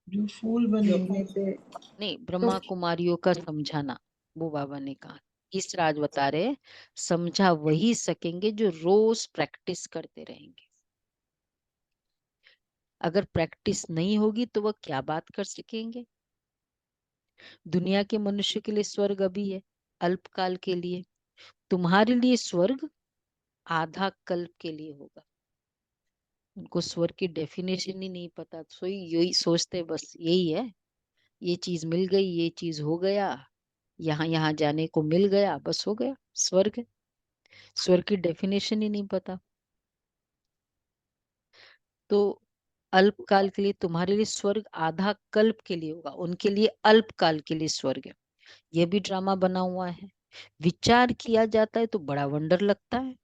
जो फूल जो बनेंगे। अपने पे नहीं, ब्रह्मा कुमारियों का समझाना, वो बाबा ने कहा। इस राज बता रहे समझा वही सकेंगे जो रोज प्रैक्टिस करते रहेंगे। अगर प्रैक्टिस नहीं होगी तो वह क्या बात कर सकेंगे? दुनिया के मनुष्य के लिए स्वर्ग अभी है, अल्पकाल के लिए। तुम्हारे लिए स्वर्ग आधा कल्प के लिए होगा। उनको स्वर्ग की डेफिनेशन ही नहीं पता, तो यही सोचते बस यही है, ये चीज मिल गई, ये चीज हो गया, यहाँ यहाँ जाने को मिल गया, बस हो गया स्वर्ग है। स्वर्ग की डेफिनेशन ही नहीं पता। तो अल्पकाल के लिए तुम्हारे लिए स्वर्ग आधा कल्प के लिए होगा, उनके लिए अल्पकाल के लिए स्वर्ग है। यह भी ड्रामा बना हुआ है। विचार किया जाता है तो बड़ा वंडर लगता है।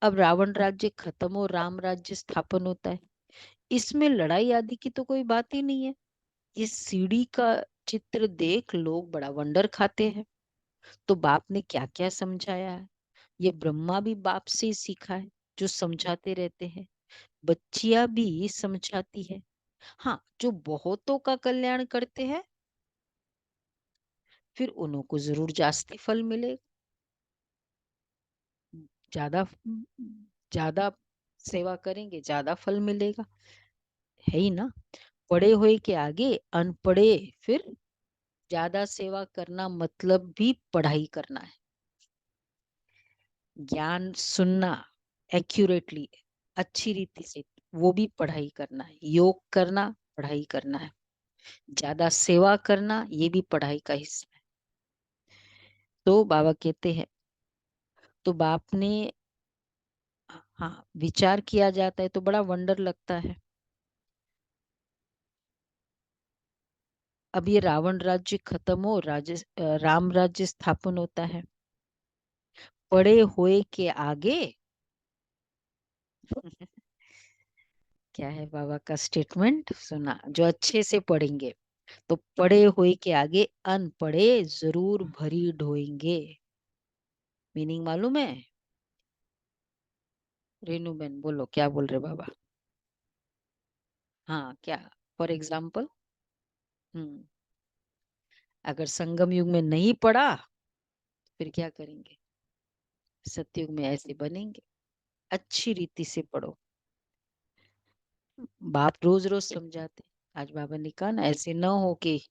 अब रावण राज्य खत्म हो, राम राज्य स्थापन होता है, इसमें लड़ाई आदि की तो कोई बात ही नहीं है। इस सीढ़ी का चित्र देख लोग बड़ा वंडर खाते हैं। तो बाप ने क्या क्या समझाया है, ये ब्रह्मा भी बाप से ही सीखा है, जो समझाते रहते हैं। बच्चियां भी समझाती है। हाँ, जो बहुतों का कल्याण करते हैं फिर उनको जरूर जास्ती फल मिले, ज्यादा ज्यादा सेवा करेंगे ज्यादा फल मिलेगा, है ही ना। पढ़े हुए के आगे अनपढ़े, फिर ज्यादा सेवा करना मतलब भी पढ़ाई करना है। ज्ञान सुनना एक्यूरेटली, अच्छी रीति से, वो भी पढ़ाई करना है। योग करना पढ़ाई करना है, ज्यादा सेवा करना ये भी पढ़ाई का हिस्सा है। तो बाबा कहते हैं, तो बाप ने, हाँ, विचार किया जाता है तो बड़ा वंडर लगता है। अब ये रावण राज्य खत्म हो, राम राज्य स्थापन होता है। पढ़े हुए के आगे क्या है बाबा का स्टेटमेंट सुना, जो अच्छे से पढ़ेंगे तो पढ़े हुए के आगे अनपढ़े जरूर भरी ढोएंगे। मीनिंग मालूम है? रेनू बेन बोलो क्या बोल रहे बाबा? हाँ क्या, फॉर एग्जाम्पल? अगर संगम युग में नहीं पढ़ा फिर क्या करेंगे? सतयुग में ऐसे बनेंगे। अच्छी रीति से पढ़ो। बाप रोज रोज समझाते। आज बाबा ने कहा ना, ऐसे ना हो कि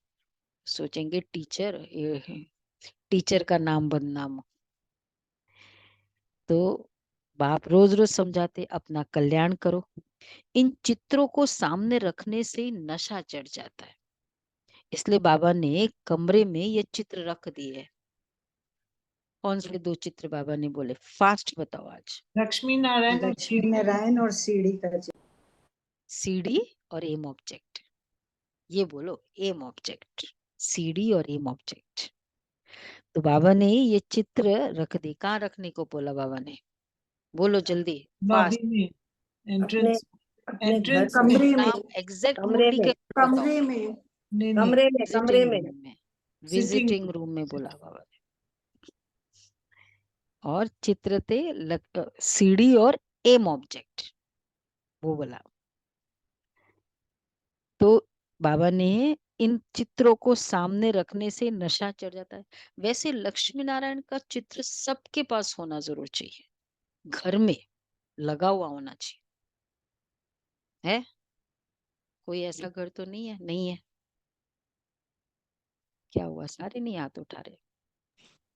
सोचेंगे टीचर का नाम बदनाम हो। तो बाप रोज रोज समझाते, अपना कल्याण करो। इन चित्रों को सामने रखने से ही नशा चढ़ जाता है। इसलिए बाबा ने कमरे में ये चित्र रख दिए। कौन से 2 चित्र बाबा ने बोले? फास्ट बताओ आज। लक्ष्मी नारायण और लक्ष्मी सीढ़ी। नारायण और सीढ़ी का चित्र। सीडी और एम ऑब्जेक्ट। ये बोलो, एम ऑब्जेक्ट। सीडी और एम ऑब्जेक्ट। तो बाबा ने ये चित्र रख दी। कहाँ रखने को बोला बाबा ने? बोलो जल्दी, लॉबी फास्ट। में, अपने एंट्रेंस अपने घर एंट्रेंस में, में। नाम एग्जैक्ट कमरे मुरली में, के बताओ। कमरे में, नहीं नहीं, कमरे में, कमरे विजिटिंग में। रूम में। सिटिंग विजिटिंग रूम में बोला बाबा ने। और चित्र थे सीडी और एम ऑब्जेक्ट, वो बोला। तो बाबा ने इन चित्रों को सामने रखने से नशा चढ़ जाता है। वैसे लक्ष्मी नारायण का चित्र सबके पास होना जरूर चाहिए, घर में लगा हुआ होना चाहिए। है कोई ऐसा घर तो नहीं है? नहीं है। क्या हुआ, सारे नहीं हाथ उठा रहे?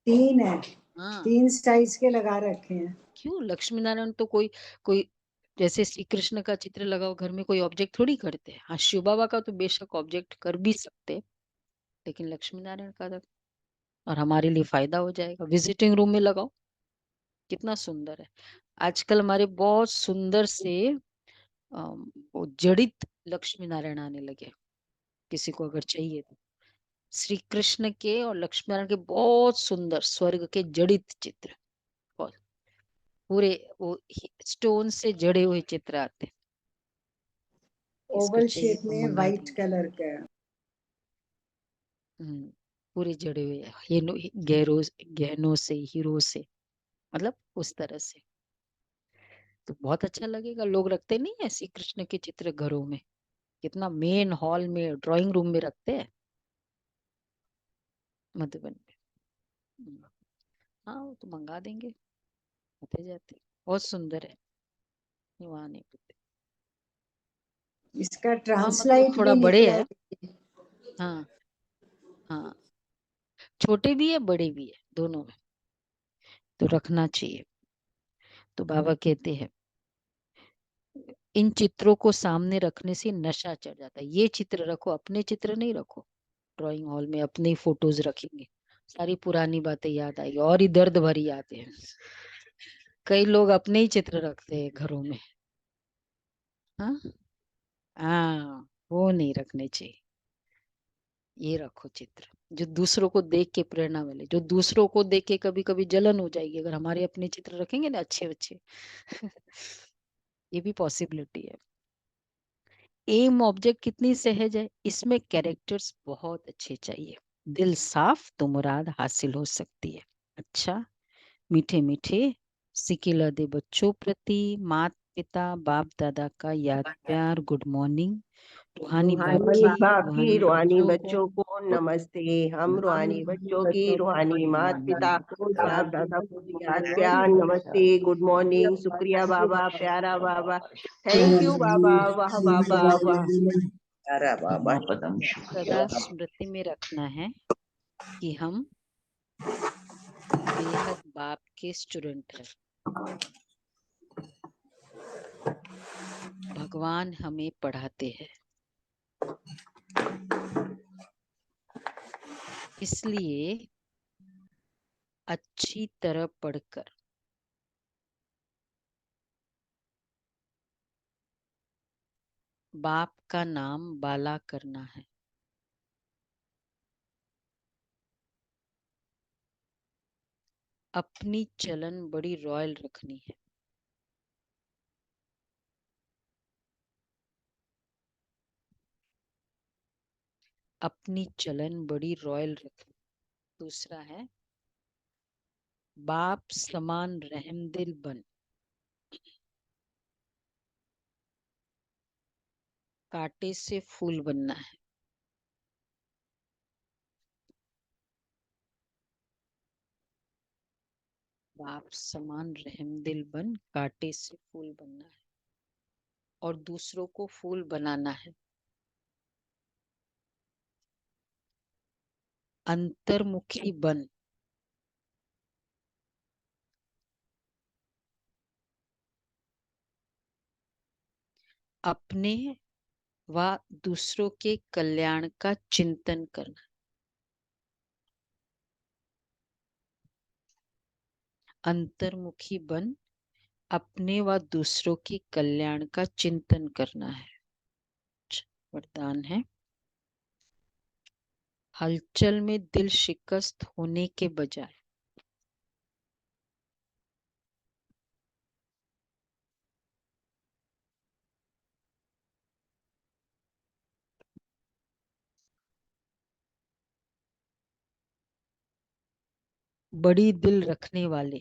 3 है, हाँ, 3 साइज के लगा रखे हैं। क्यों? लक्ष्मी नारायण तो कोई कोई जैसे श्री कृष्ण का चित्र लगाओ घर में, कोई ऑब्जेक्ट थोड़ी करते हैं। हाँ, शिव बाबा का तो बेशक ऑब्जेक्ट कर भी सकते, लेकिन लक्ष्मी नारायण का तो, और हमारे लिए फायदा हो जाएगा। विजिटिंग रूम में लगाओ, कितना सुंदर है। आजकल हमारे बहुत सुंदर से वो जड़ित लक्ष्मी नारायण आने लगे। किसी को अगर चाहिए तो श्री कृष्ण के और लक्ष्मी नारायण के बहुत सुंदर स्वर्ग के जड़ित चित्र, और पूरे वो स्टोन से जड़े हुए चित्र आते हैं। इसको ओवल चाहिए शेप तो में मंगा व्हाइट देंगे। कलर का है। पूरे जड़े हुए हैं, गहनों से, हीरो से, मतलब उस तरह से। तो बहुत अच्छा लगेगा। लोग रखते नहीं है श्री कृष्ण के चित्र घरों में, कितना मेन हॉल में, ड्राइंग रूम में रखते हैं मधुबन में। हाँ, वो तो मंगा देंगे, आते जाते। बहुत सुंदर है, वहाँ नहीं पता। इसका हाँ, मतलब ट्रांसलाइट थोड़ा भी बड़े निकला है। है। हाँ हाँ, छोटे भी है बड़े भी है, दोनों में, तो रखना चाहिए। तो बाबा कहते हैं इन चित्रों को सामने रखने से नशा चढ़ जाता है। ये चित्र रखो, अपने चित्र नहीं रखो। ड्राइंग हॉल में अपने फोटोज रखेंगे, सारी पुरानी बातें याद आएगी और ही दर्द भरी यादें हैं। कई लोग अपने ही चित्र रखते हैं घरों में। हाँ हाँ, वो नहीं रखने चाहिए। ये रखो चित्र जो दूसरों को देख के प्रेरणा मिले, जो दूसरों को देख के कभी कभी जलन हो जाएगी अगर हमारे अपने चित्र रखेंगे ना अच्छे अच्छे। ये भी पॉसिबिलिटी है। एम ऑब्जेक्ट कितनी सहज है, इसमें कैरेक्टर्स बहुत अच्छे चाहिए। दिल साफ तो मुराद हासिल हो सकती है। अच्छा, मीठे मीठे सिकिला दे बच्चों प्रति माता पिता बाप दादा का याद प्यार गुड मॉर्निंग। रूहानी बाप रूहानी रूहानी बच्चों को बच्चों को नमस्ते। हम रूहानी बच्चों की रूहानी माता पिता बाप दादा को याद प्यार नमस्ते, गुड मॉर्निंग, शुक्रिया बाबा, प्यारा बाबा, थैंक यू बाबा, वाह बाबा वाह। प्यारा बाबा सदा स्मृति में रखना है कि हम बेहद बाप के स्टूडेंट हैं। भगवान हमें पढ़ाते हैं, इसलिए अच्छी तरह पढ़कर बाप का नाम बाला करना है। अपनी चलन बड़ी रॉयल रखनी है। अपनी चलन बड़ी रॉयल रखनी। दूसरा है बाप समान रहमदिल बन। कांटे से फूल बनना है। बाप समान रहमदिल बन कांटे से फूल बनना है और दूसरों को फूल बनाना है। अंतर्मुखी बन, अपने व दूसरों के कल्याण का चिंतन करना। अंतर्मुखी बन, अपने व दूसरों के कल्याण का चिंतन करना है। वरदान है, हलचल में दिल शिकस्त होने के बजाय बड़ी दिल रखने वाले,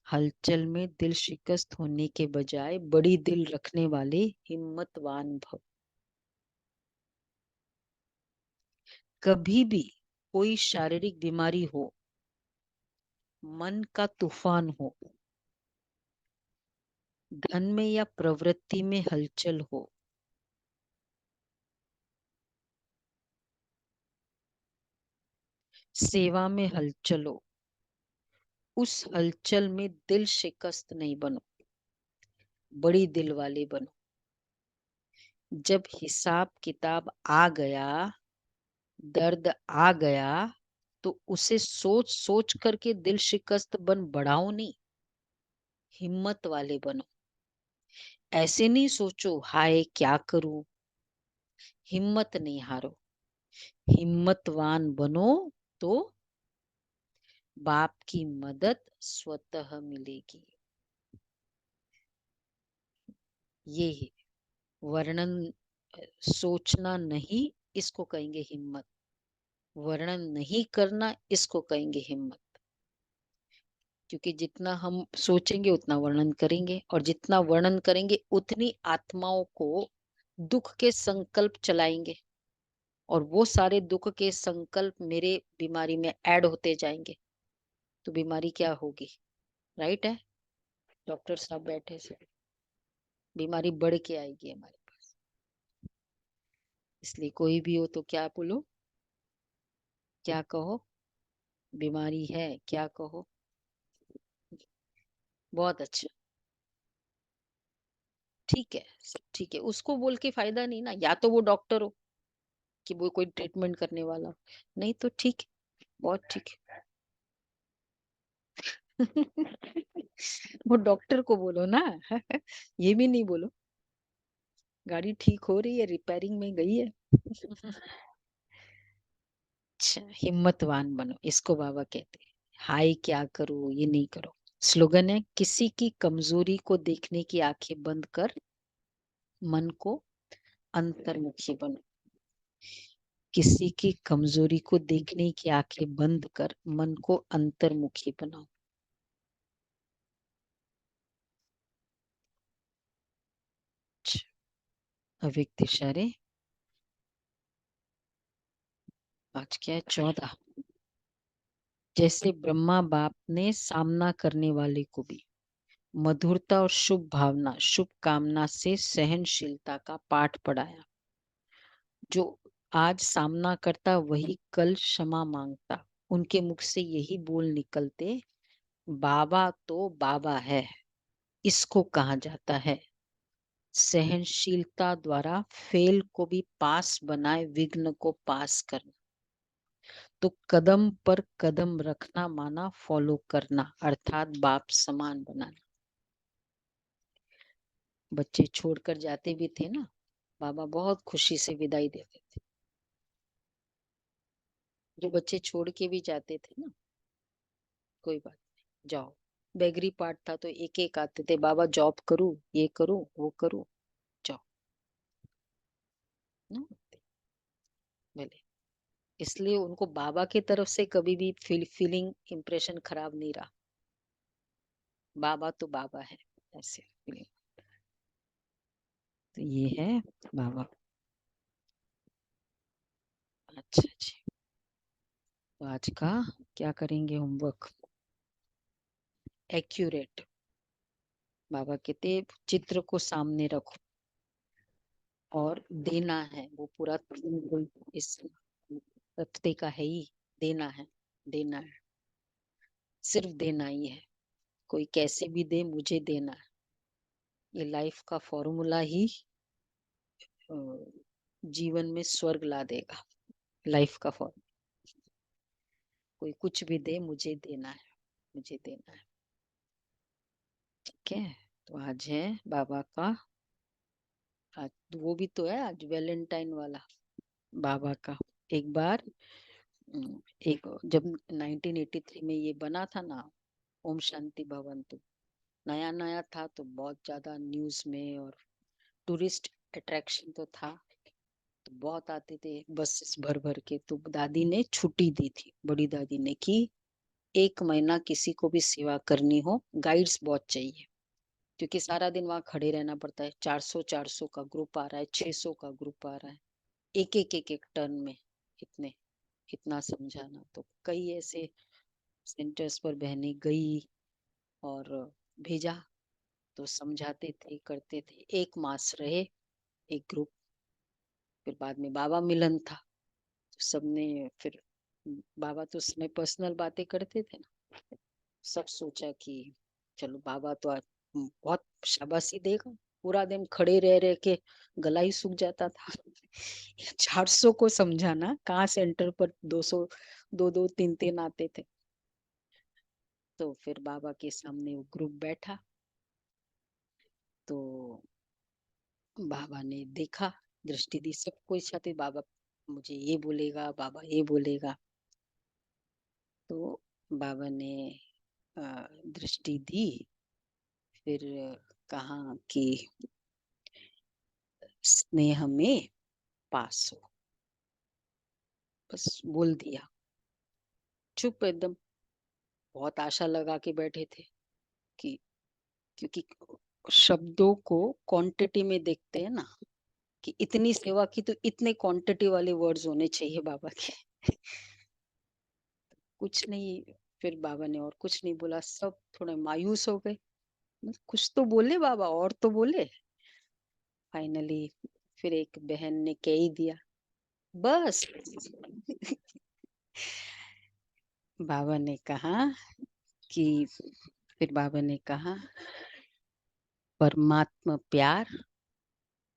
हलचल में दिल शिकस्त होने के बजाय बड़ी दिल रखने वाले हिम्मतवान भव। कभी भी कोई शारीरिक बीमारी हो, मन का तूफान हो, धन में या प्रवृत्ति में हलचल हो, सेवा में हलचल हो, उस हलचल में दिल शिकस्त नहीं बनो, बड़ी दिल वाले बनो। जब हिसाब किताब आ गया, दर्द आ गया, तो उसे सोच सोच करके दिल शिकस्त बन बढ़ाओ नहीं, हिम्मत वाले बनो। ऐसे नहीं सोचो हाय क्या करूं, हिम्मत नहीं हारो, हिम्मतवान बनो तो बाप की मदद स्वतः मिलेगी। ये है वर्णन, सोचना नहीं इसको कहेंगे हिम्मत, वर्णन नहीं करना इसको कहेंगे हिम्मत। क्योंकि जितना हम सोचेंगे उतना वर्णन करेंगे, और जितना वर्णन करेंगे उतनी आत्माओं को दुख के संकल्प चलाएंगे, और वो सारे दुख के संकल्प मेरे बीमारी में ऐड होते जाएंगे, तो बीमारी क्या होगी? राइट है, डॉक्टर साहब बैठे से बीमारी बढ़ के आएगी हमारे पास। इसलिए कोई भी हो तो क्या बोलो, क्या कहो, बीमारी है क्या कहो। बहुत अच्छा, ठीक है, सब ठीक है, उसको बोल के फायदा नहीं ना, या तो वो डॉक्टर हो कि वो कोई ट्रीटमेंट करने वाला हो, नहीं तो ठीक है, बहुत ठीक है। वो डॉक्टर को बोलो ना। ये भी नहीं बोलो गाड़ी ठीक हो रही है, रिपेयरिंग में गई है। अच्छा, हिम्मतवान बनो इसको बाबा कहते हैं। हाय क्या करो ये नहीं करो। स्लोगन है, किसी की कमजोरी को देखने की आंखें बंद कर मन को अंतर्मुखी बनो। किसी की कमजोरी को देखने की आंखें बंद कर मन को अंतर्मुखी बनाओ। अव्यक्त इशारे, आज क्या है 14। जैसे ब्रह्मा बाप ने सामना करने वाले को भी मधुरता और शुभ भावना शुभ कामना से सहनशीलता का पाठ पढ़ाया, जो आज सामना करता वही कल क्षमा मांगता। उनके मुख से यही बोल निकलते, बाबा तो बाबा है, इसको कहा जाता है सहनशीलता द्वारा फेल को भी पास बनाए विघ्न को पास करना। तो कदम पर कदम रखना माना फॉलो करना, अर्थात बाप समान बनाना। बच्चे छोड़कर जाते भी थे ना, बाबा बहुत खुशी से विदाई देते थे। जो बच्चे छोड़ के भी जाते थे ना, कोई बात नहीं जाओ, बेगरी पार्ट था तो एक एक आते थे, बाबा जॉब करूं ये करूं वो करूं, जाओ ना बोले। इसलिए उनको बाबा की तरफ से कभी भी फीलिंग इंप्रेशन खराब नहीं रहा, बाबा तो बाबा है ऐसे feeling। तो ये है बाबा। अच्छा जी, तो आज का क्या करेंगे होमवर्क? एक्यूरेट। बाबा कहते चित्र को सामने रखो और देना है, वो पूरा इस हफ्ते का है ही, देना है, देना है, सिर्फ देना ही है। कोई कैसे भी दे, मुझे देना है। ये लाइफ का फॉर्मूला ही जीवन में स्वर्ग ला देगा। लाइफ का फॉर्मूला, कोई कुछ भी दे, मुझे देना है, मुझे देना है। ठीक है, तो आज है बाबा का, आज वो भी तो है, आज वैलेंटाइन वाला बाबा का। एक बार एक जब 1983 में ये बना था ना, ओम शांति भवन, तो नया नया था, तो बहुत ज्यादा न्यूज में और टूरिस्ट अट्रैक्शन तो था, तो बहुत आते थे बसेस भर भर के। तो दादी ने छुट्टी दी थी, बड़ी दादी ने, कि 1 महीना किसी को भी सेवा करनी हो, गाइड्स बहुत चाहिए, क्योंकि सारा दिन वहां खड़े रहना पड़ता है। 400 का ग्रुप आ रहा है, 600 का ग्रुप आ रहा है, एक टर्न में, इतने इतना समझाना। तो कई ऐसे सेंटर्स पर बहनें गई और भेजा, तो समझाते थे, करते थे। 1 मास रहे एक ग्रुप, फिर बाद में बाबा मिलन था, तो सबने फिर, बाबा तो उसमें पर्सनल बातें करते थे ना, सब सोचा कि चलो बाबा तो आज बहुत शाबाशी देगा। पूरा दिन खड़े रह रह के गला ही सूख जाता था। 400 को समझाना, कहाँ सेंटर पर 200, 2-2, 3-3 आते थे। तो फिर बाबा के सामने वो ग्रुप बैठा, तो बाबा ने देखा, दृष्टि दी, सबको इच्छा थी बाबा मुझे ये बोलेगा, बाबा ये बोलेगा। तो बाबा ने दृष्टि दी, फिर कहा कि स्नेह में पास हो, बस बोल दिया, चुप एकदम। बहुत आशा लगा के बैठे थे कि, क्योंकि शब्दों को क्वांटिटी में देखते हैं ना, कि इतनी सेवा की तो इतने क्वांटिटी वाले वर्ड्स होने चाहिए बाबा के। कुछ नहीं, फिर बाबा ने और कुछ नहीं बोला, सब थोड़े मायूस हो गए, कुछ तो बोले बाबा, और तो बोले। फाइनली फिर एक बहन ने कह ही दिया, बस। बाबा ने कहा कि, फिर बाबा ने कहा परमात्मा प्यार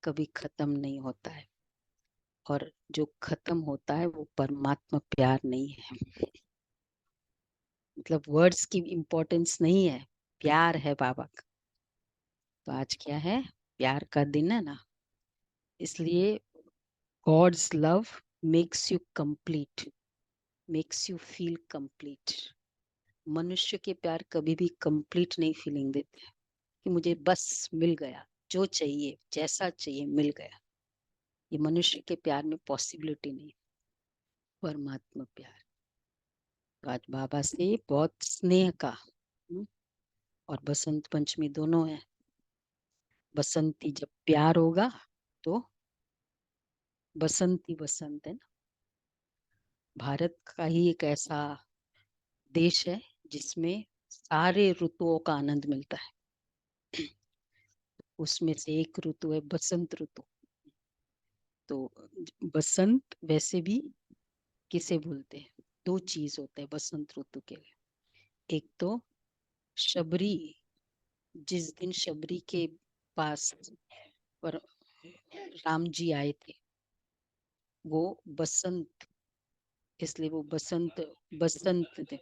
कभी खत्म नहीं होता है, और जो खत्म होता है वो परमात्मा प्यार नहीं है। मतलब वर्ड्स की इम्पोर्टेंस नहीं है, प्यार है बाबा का। तो आज क्या है, प्यार का दिन है ना, इसलिए God's love makes you complete, makes you feel complete. मनुष्य के प्यार कभी भी कंप्लीट नहीं फीलिंग देते, कि मुझे बस मिल गया, जो चाहिए जैसा चाहिए मिल गया। ये मनुष्य के प्यार में पॉसिबिलिटी नहीं, परमात्मा प्यार। तो आज बाबा से बहुत स्नेह का, और बसंत पंचमी दोनों है। बसंती जब प्यार होगा तो बसंती बसंत है ना। भारत का ही एक ऐसा देश है जिसमें सारे ऋतुओं का आनंद मिलता है। उसमें से एक ऋतु है बसंत ऋतु। तो बसंत वैसे भी किसे बोलते हैं, 2 चीज होते हैं बसंत ऋतु के लिए। एक तो शबरी, जिस दिन शबरी के पास पर राम जी आए थे, वो बसंत, इसलिए वो बसंत, बसंत दे,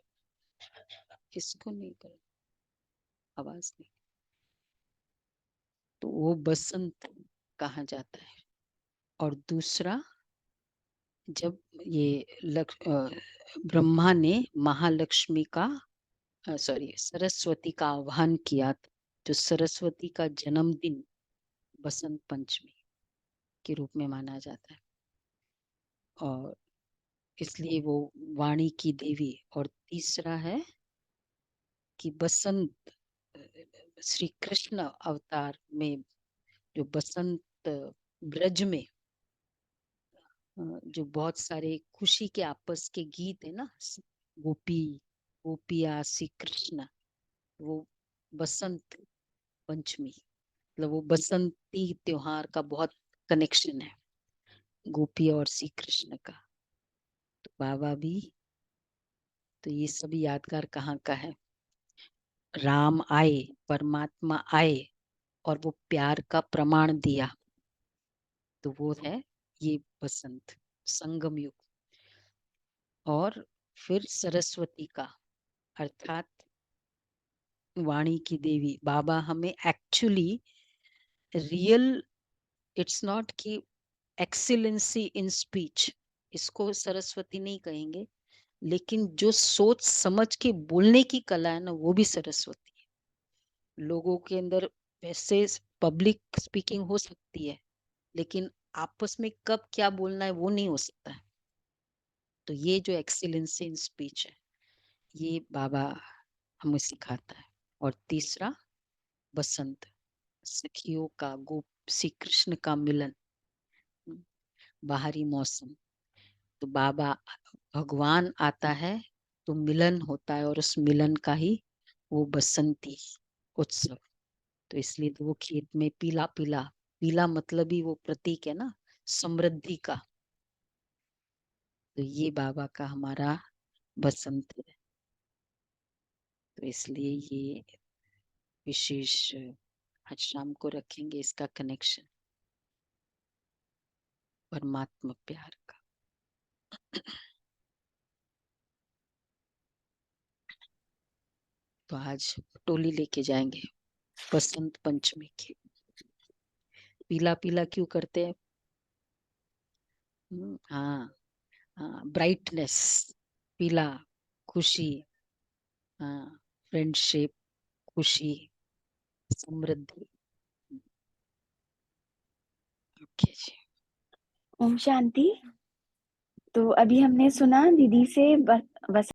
किसको नहीं कर आवाज नहीं, तो वो बसंत कहा जाता है। और दूसरा, जब ये ब्रह्मा ने महालक्ष्मी का, सॉरी, सरस्वती का आह्वान किया, जो सरस्वती का जन्मदिन बसंत पंचमी के रूप में माना जाता है, और इसलिए वो वाणी की देवी। और तीसरा है कि बसंत, श्री कृष्ण अवतार में जो बसंत ब्रज में जो बहुत सारे खुशी के आपस के गीत है ना, गोपी गोपिया श्री कृष्ण, वो बसंत पंचमी, मतलब वो बसंती त्योहार का बहुत कनेक्शन है गोपी और श्री कृष्ण का। तो बाबा भी, तो ये सब यादगार कहाँ का है। राम आए, परमात्मा आए और वो प्यार का प्रमाण दिया, तो वो है ये बसंत संगम युग। और फिर सरस्वती का, अर्थात वाणी की देवी। बाबा हमें एक्चुअली रियल, इट्स नॉट कि एक्सीलेंसी इन स्पीच, इसको सरस्वती नहीं कहेंगे, लेकिन जो सोच समझ के बोलने की कला है ना, वो भी सरस्वती है। लोगों के अंदर वैसे पब्लिक स्पीकिंग हो सकती है, लेकिन आपस में कब क्या बोलना है वो नहीं हो सकता है। तो ये जो एक्सीलेंसी इन स्पीच है, ये बाबा हमें सिखाता है। और तीसरा बसंत, सखियों का, गोप श्री कृष्ण का मिलन, बाहरी मौसम। तो बाबा भगवान आता है तो मिलन होता है, और उस मिलन का ही वो बसंती उत्सव। तो इसलिए तो वो खेत में पीला पीला, पीला मतलब ही वो प्रतीक है ना समृद्धि का। तो ये बाबा का हमारा बसंत है। तो इसलिए ये विशेष आज शाम को रखेंगे इसका कनेक्शन परमात्मा प्यार का। तो आज टोली लेके जाएंगे बसंत पंचमी की। पीला पीला क्यों करते हैं? हाँ हाँ, ब्राइटनेस, पीला, खुशी, हाँ, फ्रेंडशिप, खुशी, समृद्धि। ओके जी। ओम शांति। तो अभी हमने सुना दीदी से बस